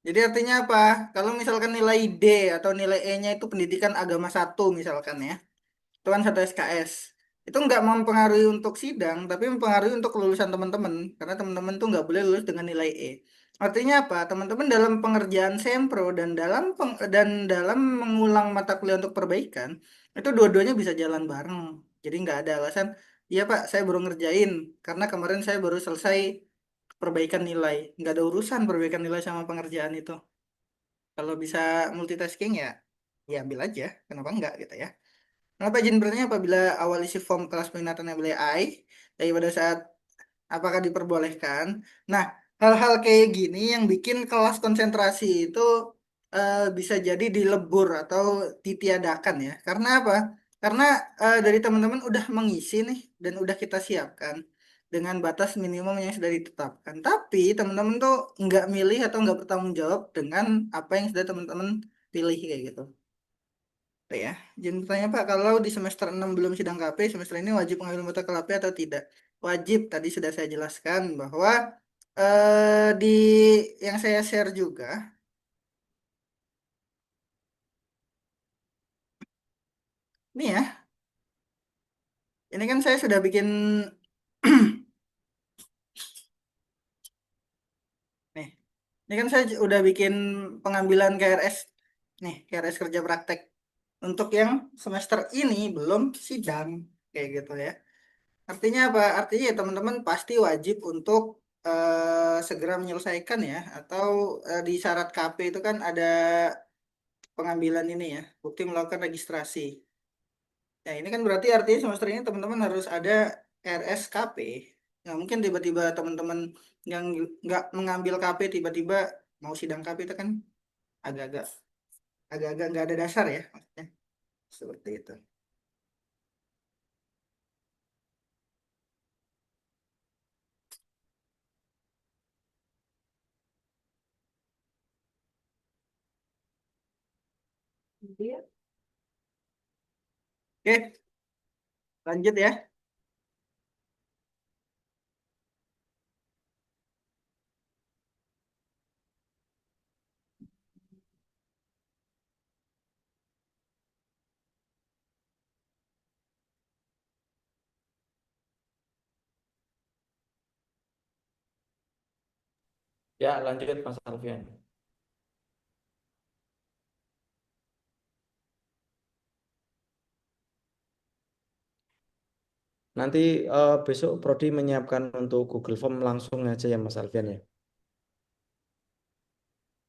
Jadi artinya apa? Kalau misalkan nilai D atau nilai E-nya itu pendidikan agama satu misalkan ya, itu kan satu SKS. Itu nggak mempengaruhi untuk sidang, tapi mempengaruhi untuk kelulusan teman-teman. Karena teman-teman tuh nggak boleh lulus dengan nilai E. Artinya apa? Teman-teman dalam pengerjaan sempro dan dalam mengulang mata kuliah untuk perbaikan, itu dua-duanya bisa jalan bareng. Jadi nggak ada alasan, iya Pak, saya baru ngerjain karena kemarin saya baru selesai perbaikan nilai. Nggak ada urusan perbaikan nilai sama pengerjaan itu. Kalau bisa multitasking ya, ya ambil aja. Kenapa enggak gitu ya? Kenapa izin bertanya apabila awal isi form kelas peminatan nilai I, tapi pada saat apakah diperbolehkan? Nah, hal-hal kayak gini yang bikin kelas konsentrasi itu bisa jadi dilebur atau ditiadakan ya. Karena apa? Karena dari teman-teman udah mengisi nih dan udah kita siapkan dengan batas minimum yang sudah ditetapkan. Tapi teman-teman tuh nggak milih atau nggak bertanggung jawab dengan apa yang sudah teman-teman pilih kayak gitu. Tuh ya, izin bertanya Pak, kalau di semester 6 belum sidang KP, semester ini wajib mengambil mata KP atau tidak? Wajib, tadi sudah saya jelaskan bahwa di yang saya share juga, ini ya, ini kan saya sudah bikin, nih, ini kan saya udah bikin pengambilan KRS, nih, KRS kerja praktek. Untuk yang semester ini belum sidang, kayak gitu ya. Artinya apa? Artinya ya teman-teman pasti wajib untuk segera menyelesaikan ya. Atau di syarat KP itu kan ada pengambilan ini ya, bukti melakukan registrasi. Ya ini kan berarti artinya semester ini teman-teman harus ada RSKP. Nggak mungkin tiba-tiba teman-teman yang nggak mengambil KP tiba-tiba mau sidang KP itu kan agak-agak agak-agak nggak ada dasar ya maksudnya. Seperti itu. Oke, lanjut ya. Ya, lanjut Mas Alfian. Nanti besok Prodi menyiapkan untuk Google Form langsung aja ya Mas Alfian ya.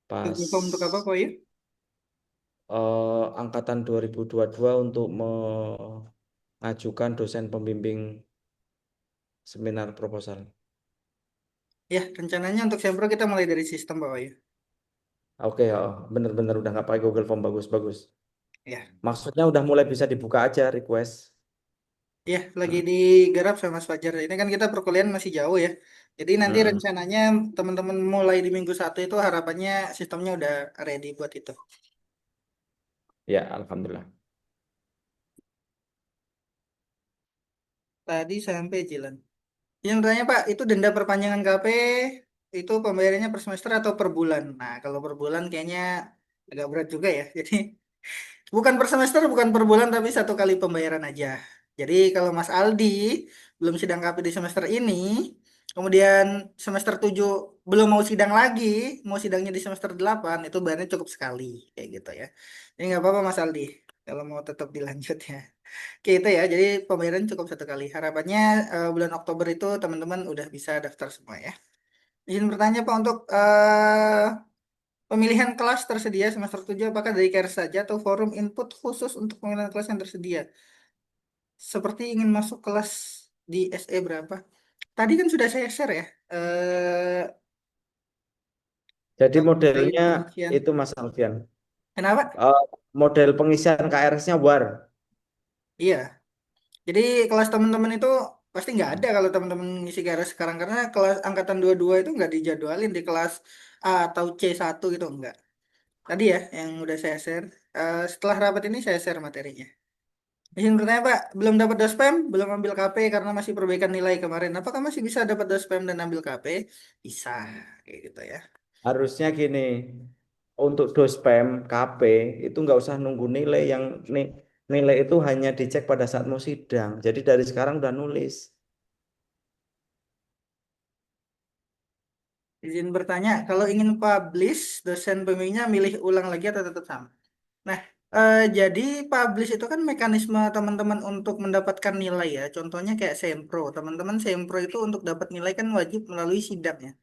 Google Form untuk apa Pas kok ya? angkatan 2022 untuk mengajukan dosen pembimbing seminar proposal. Ya, rencananya untuk Sempro kita mulai dari sistem Pak Wahyu. Oke, ya, bener-bener udah nggak pakai Google Form bagus-bagus. Ya, Maksudnya udah mulai bisa dibuka aja request. ya lagi digarap sama Mas Fajar. Ini kan kita perkuliahan masih jauh ya. Jadi nanti Mm-mm. rencananya teman-teman mulai di minggu satu itu harapannya sistemnya udah ready buat itu. Ya, alhamdulillah. Tadi sampai Jilan. Yang tanya Pak, itu denda perpanjangan KP itu pembayarannya per semester atau per bulan? Nah, kalau per bulan kayaknya agak berat juga ya. Jadi bukan per semester, bukan per bulan, tapi satu kali pembayaran aja. Jadi kalau Mas Aldi belum sidang KP di semester ini, kemudian semester 7 belum mau sidang lagi, mau sidangnya di semester 8 itu bayarnya cukup sekali. Kayak gitu ya. Jadi nggak apa-apa Mas Aldi, kalau mau tetap dilanjut ya. Oke itu ya, jadi pembayaran cukup satu kali. Harapannya bulan Oktober itu teman-teman udah bisa daftar semua ya. Izin bertanya Pak untuk Pemilihan kelas tersedia semester 7 apakah dari KER saja atau forum input khusus untuk pemilihan kelas yang tersedia? Seperti ingin masuk kelas di SE berapa? Tadi kan sudah saya share ya. Jadi Terkait modelnya pengisian. itu Mas Alfian. Kenapa? Eh, model pengisian KRS-nya war. Iya. Jadi kelas teman-teman itu pasti nggak ada kalau teman-teman ngisi KRS sekarang karena kelas angkatan 22 itu nggak dijadwalin di kelas A atau C1 gitu enggak. Tadi ya yang udah saya share. Setelah rapat ini saya share materinya. Izin bertanya Pak, belum dapat dospem, belum ambil KP karena masih perbaikan nilai kemarin. Apakah masih bisa dapat dospem dan ambil KP? Bisa, kayak gitu ya. Harusnya gini, untuk dospem KP itu nggak usah nunggu nilai yang nilai itu hanya dicek pada saat mau sidang. Jadi dari sekarang udah nulis. Izin bertanya, kalau ingin publish, dosen pembimbingnya milih ulang lagi atau tetap sama? Nah, jadi publish itu kan mekanisme teman-teman untuk mendapatkan nilai ya. Contohnya kayak Sempro. Teman-teman Sempro itu untuk dapat nilai kan wajib melalui sidang ya.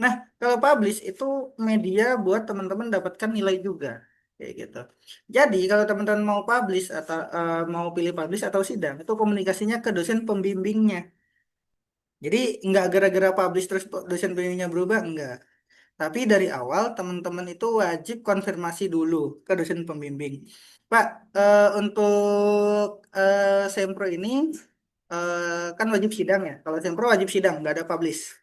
Nah, kalau publish itu media buat teman-teman dapatkan nilai juga. Kayak gitu. Jadi, kalau teman-teman mau publish atau mau pilih publish atau sidang, itu komunikasinya ke dosen pembimbingnya. Jadi, nggak gara-gara publish terus dosen pembimbingnya berubah, enggak. Tapi dari awal teman-teman itu wajib konfirmasi dulu ke dosen pembimbing. Pak, untuk Sempro ini kan wajib sidang ya. Kalau Sempro wajib sidang, nggak ada publish.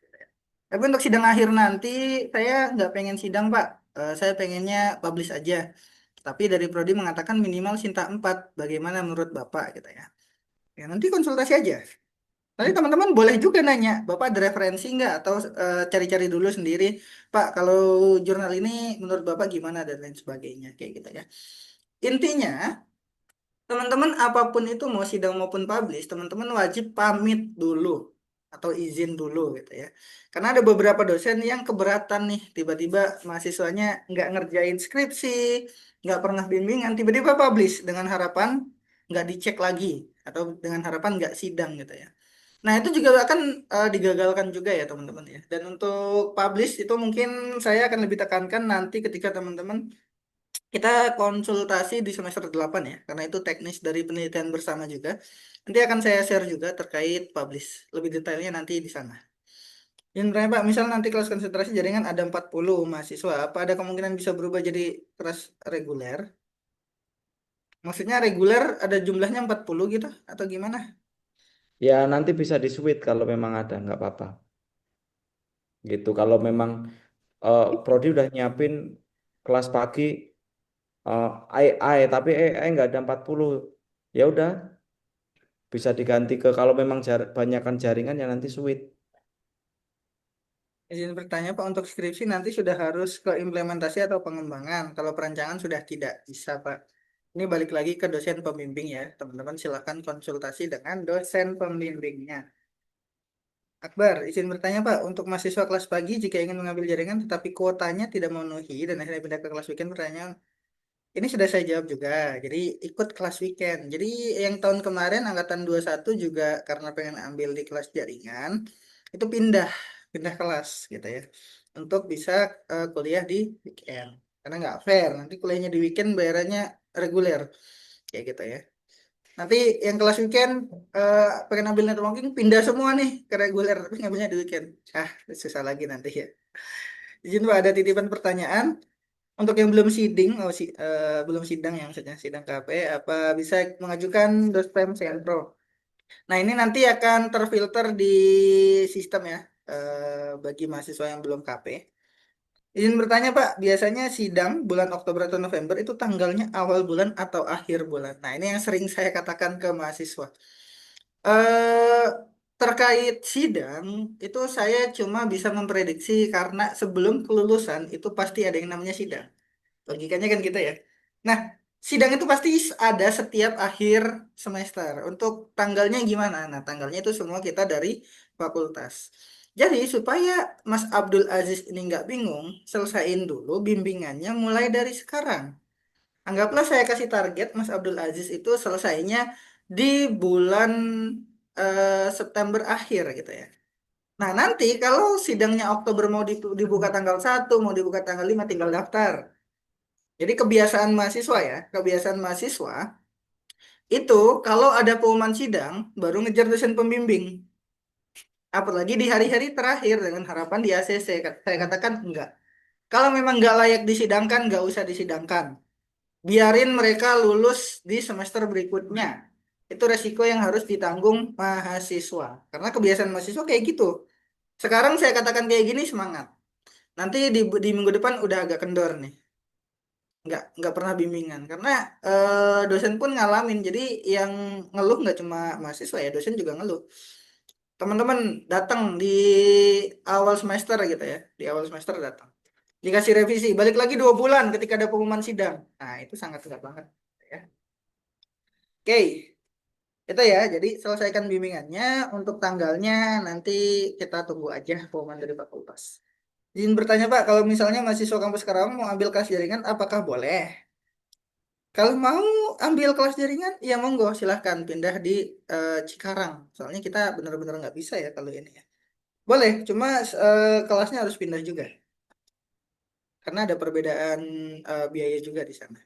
Tapi untuk sidang akhir nanti saya nggak pengen sidang Pak. Saya pengennya publish aja. Tapi dari Prodi mengatakan minimal Sinta 4. Bagaimana menurut Bapak gitu ya. Ya nanti konsultasi aja. Nanti teman-teman boleh juga nanya, Bapak ada referensi nggak atau cari-cari dulu sendiri, Pak, kalau jurnal ini menurut Bapak gimana dan lain sebagainya, kayak gitu ya. Intinya, teman-teman apapun itu mau sidang maupun publish, teman-teman wajib pamit dulu atau izin dulu gitu ya. Karena ada beberapa dosen yang keberatan nih, tiba-tiba mahasiswanya nggak ngerjain skripsi, nggak pernah bimbingan, tiba-tiba publish dengan harapan nggak dicek lagi atau dengan harapan nggak sidang gitu ya. Nah, itu juga akan digagalkan juga ya, teman-teman ya. Dan untuk publish itu mungkin saya akan lebih tekankan nanti ketika teman-teman kita konsultasi di semester 8 ya, karena itu teknis dari penelitian bersama juga. Nanti akan saya share juga terkait publish. Lebih detailnya nanti di sana. Yang berapa, Pak, misal nanti kelas konsentrasi jaringan ada 40 mahasiswa, apa ada kemungkinan bisa berubah jadi kelas reguler? Maksudnya reguler ada jumlahnya 40 gitu, atau gimana? Ya nanti bisa di switch kalau memang ada, nggak apa-apa. Gitu. Kalau memang Prodi udah nyiapin kelas pagi eh tapi nggak ada 40. Ya udah, bisa diganti ke kalau memang banyakkan jaringan ya nanti switch. Izin bertanya Pak, untuk skripsi nanti sudah harus ke implementasi atau pengembangan. Kalau perancangan sudah tidak bisa Pak. Ini balik lagi ke dosen pembimbing ya. Teman-teman silakan konsultasi dengan dosen pembimbingnya. Akbar, izin bertanya Pak, untuk mahasiswa kelas pagi jika ingin mengambil jaringan tetapi kuotanya tidak memenuhi dan akhirnya pindah ke kelas weekend, pertanyaan ini sudah saya jawab juga. Jadi ikut kelas weekend. Jadi yang tahun kemarin angkatan 21 juga karena pengen ambil di kelas jaringan itu pindah kelas gitu ya. Untuk bisa kuliah di weekend. Karena nggak fair. Nanti kuliahnya di weekend bayarannya reguler kayak gitu ya. Nanti yang kelas weekend pengen ambil networking pindah semua nih ke reguler tapi ngambilnya di weekend. Ah, susah lagi nanti ya. Izin Pak ada titipan pertanyaan. Untuk yang belum siding, belum sidang yang maksudnya sidang KP, apa bisa mengajukan dospem Sentro. Nah ini nanti akan terfilter di sistem ya bagi mahasiswa yang belum KP. Izin bertanya Pak, biasanya sidang bulan Oktober atau November itu tanggalnya awal bulan atau akhir bulan. Nah ini yang sering saya katakan ke mahasiswa. eh Terkait sidang, itu saya cuma bisa memprediksi karena sebelum kelulusan itu pasti ada yang namanya sidang. Logikanya kan gitu ya. Nah, sidang itu pasti ada setiap akhir semester. Untuk tanggalnya gimana? Nah, tanggalnya itu semua kita dari fakultas. Jadi, supaya Mas Abdul Aziz ini nggak bingung, selesaiin dulu bimbingannya mulai dari sekarang. Anggaplah saya kasih target Mas Abdul Aziz itu selesainya di bulan September akhir gitu ya. Nah, nanti kalau sidangnya Oktober mau dibuka tanggal 1, mau dibuka tanggal 5, tinggal daftar. Jadi kebiasaan mahasiswa ya, kebiasaan mahasiswa itu kalau ada pengumuman sidang baru ngejar dosen pembimbing. Apalagi di hari-hari terakhir dengan harapan di ACC. Saya katakan enggak. Kalau memang nggak layak disidangkan, nggak usah disidangkan. Biarin mereka lulus di semester berikutnya. Itu resiko yang harus ditanggung mahasiswa. Karena kebiasaan mahasiswa kayak gitu. Sekarang saya katakan kayak gini semangat. Nanti di minggu depan udah agak kendor nih. Nggak pernah bimbingan. Karena dosen pun ngalamin. Jadi yang ngeluh nggak cuma mahasiswa ya, dosen juga ngeluh. Teman-teman datang di awal semester gitu ya. Di awal semester datang. Dikasih revisi. Balik lagi 2 bulan ketika ada pengumuman sidang. Nah, itu sangat enggak banget. Ya. Oke. Itu ya, jadi selesaikan bimbingannya. Untuk tanggalnya nanti kita tunggu aja pengumuman dari fakultas. Izin bertanya Pak, kalau misalnya mahasiswa kampus Karawang mau ambil kelas jaringan, apakah boleh? Kalau mau ambil kelas jaringan, ya monggo silahkan pindah di Cikarang. Soalnya kita benar-benar nggak bisa ya kalau ini ya. Boleh, cuma kelasnya harus pindah juga. Karena ada perbedaan biaya juga di sana.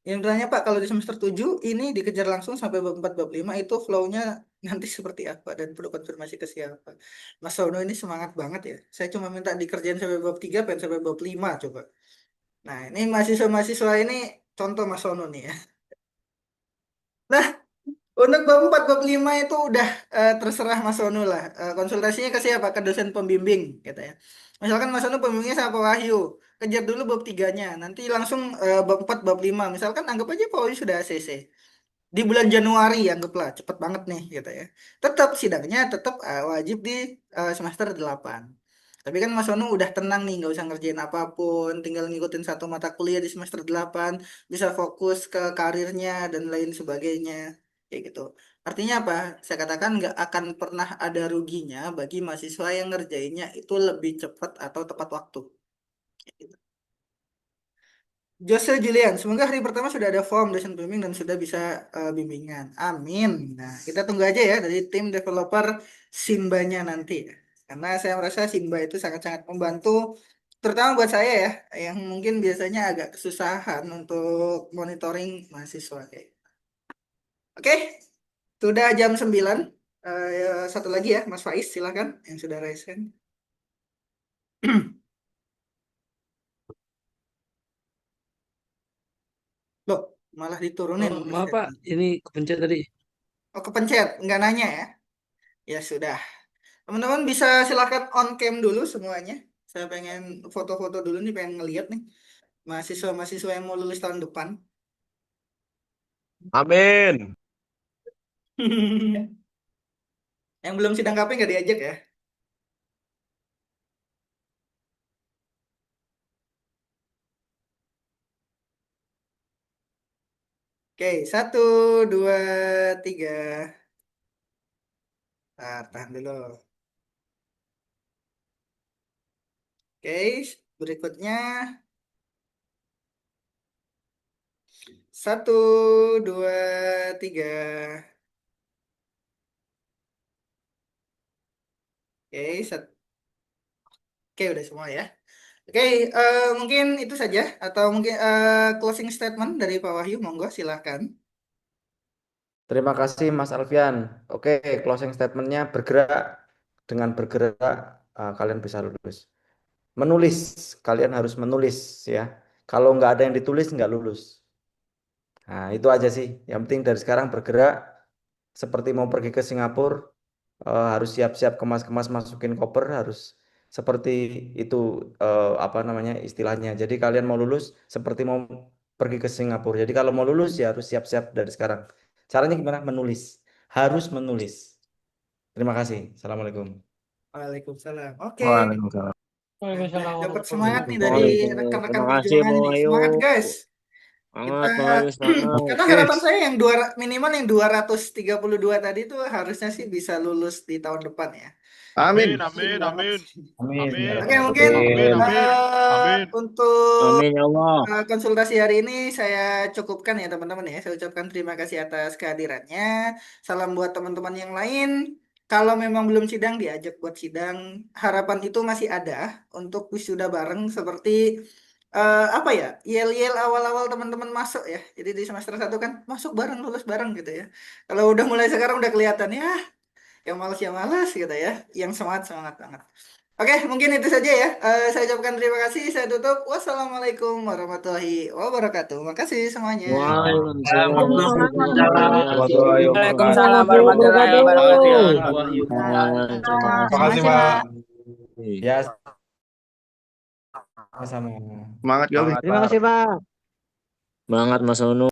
Yang bertanya Pak, kalau di semester 7 ini dikejar langsung sampai bab 4, bab 5 itu flow-nya nanti seperti apa dan perlu konfirmasi ke siapa? Mas Sono ini semangat banget ya. Saya cuma minta dikerjain sampai bab 3, pengen sampai bab 5 coba. Nah, ini mahasiswa-mahasiswa ini contoh Mas Sono nih ya. Nah, untuk bab 4, bab 5 itu udah terserah Mas Sono lah. Konsultasinya ke siapa? Ke dosen pembimbing gitu ya. Misalkan Mas Sono pembimbingnya sama Pak Wahyu. Kejar dulu bab 3-nya. Nanti langsung bab 4, bab 5. Misalkan anggap aja Pak Wahyu sudah ACC. Di bulan Januari anggaplah cepet banget nih gitu ya. Tetap sidangnya tetap wajib di semester 8. Tapi kan Mas Sono udah tenang nih, nggak usah ngerjain apapun, tinggal ngikutin satu mata kuliah di semester 8, bisa fokus ke karirnya dan lain sebagainya. Kayak gitu. Artinya apa? Saya katakan nggak akan pernah ada ruginya bagi mahasiswa yang ngerjainnya itu lebih cepat atau tepat waktu. Kayak gitu. Jose Julian, semoga hari pertama sudah ada form dosen bimbing dan sudah bisa bimbingan. Amin. Nah, kita tunggu aja ya dari tim developer Simbanya nanti. Karena saya merasa Simba itu sangat-sangat membantu, terutama buat saya ya, yang mungkin biasanya agak kesusahan untuk monitoring mahasiswa. Oke, sudah jam 9. Satu lagi ya, Mas Faiz, silakan yang sudah raise hand. Loh, malah diturunin. Maaf Pak, ini kepencet tadi. Oh, kepencet, nggak nanya ya? Ya sudah. Teman-teman bisa silahkan on cam dulu semuanya. Saya pengen foto-foto dulu nih, pengen ngeliat nih mahasiswa-mahasiswa yang mau lulus tahun depan. Amin. Yang belum sidang KP nggak diajak ya. Oke, 1, 2, 3. Tahan dulu. Oke, berikutnya 1, 2, 3. Oke, Oke, udah semua ya. Oke, mungkin itu saja atau mungkin closing statement dari Pak Wahyu, monggo silahkan. Terima kasih Mas Alfian. Oke, closing statementnya bergerak. Dengan bergerak kalian bisa lulus. Menulis, kalian harus menulis ya. Kalau nggak ada yang ditulis nggak lulus. Nah itu aja sih. Yang penting dari sekarang bergerak. Seperti mau pergi ke Singapura, harus siap-siap kemas-kemas masukin koper, harus seperti itu apa namanya istilahnya. Jadi kalian mau lulus seperti mau pergi ke Singapura. Jadi kalau mau lulus ya harus siap-siap dari sekarang. Caranya gimana? Menulis. Harus menulis. Terima kasih. Assalamualaikum. Waalaikumsalam. Oke. Waalaikumsalam. Nah, dapat semangat nih dari Oke, rekan-rekan terima kasih perjuangan Pak ini. Wahyu. Semangat guys. Kita Semangat Pak Wahyu, semangat. karena harapan saya yang minimal yang 232 tadi itu harusnya sih bisa lulus di tahun depan ya. Amin. Amin, amin, Amin. amin, Oke, mungkin amin, amin, amin. untuk Amin ya Allah. konsultasi hari ini saya cukupkan ya teman-teman ya. Saya ucapkan terima kasih atas kehadirannya. Salam buat teman-teman yang lain. kalau memang belum sidang diajak buat sidang. Harapan itu masih ada untuk wisuda bareng seperti apa ya, yel-yel awal-awal teman-teman masuk ya. Jadi di semester 1 kan masuk bareng, lulus bareng gitu ya. Kalau udah mulai sekarang udah kelihatan ya, yang malas ya malas gitu ya, yang semangat semangat banget. Oke, mungkin itu saja ya. Saya ucapkan terima kasih. Saya tutup. Wassalamualaikum warahmatullahi wabarakatuh. Makasih semuanya. Waalaikumsalam Warahmatullahi Waalaikumsalam wabarakatuh. warahmatullahi Makasih ya, wabarakatuh. Wahyu. Terima Makasih, Makasih, Pak. Pak. Ya, sama-sama. Semangat kali. Semangat, Terima Pak. kasih, Pak. Semangat Mas Unu.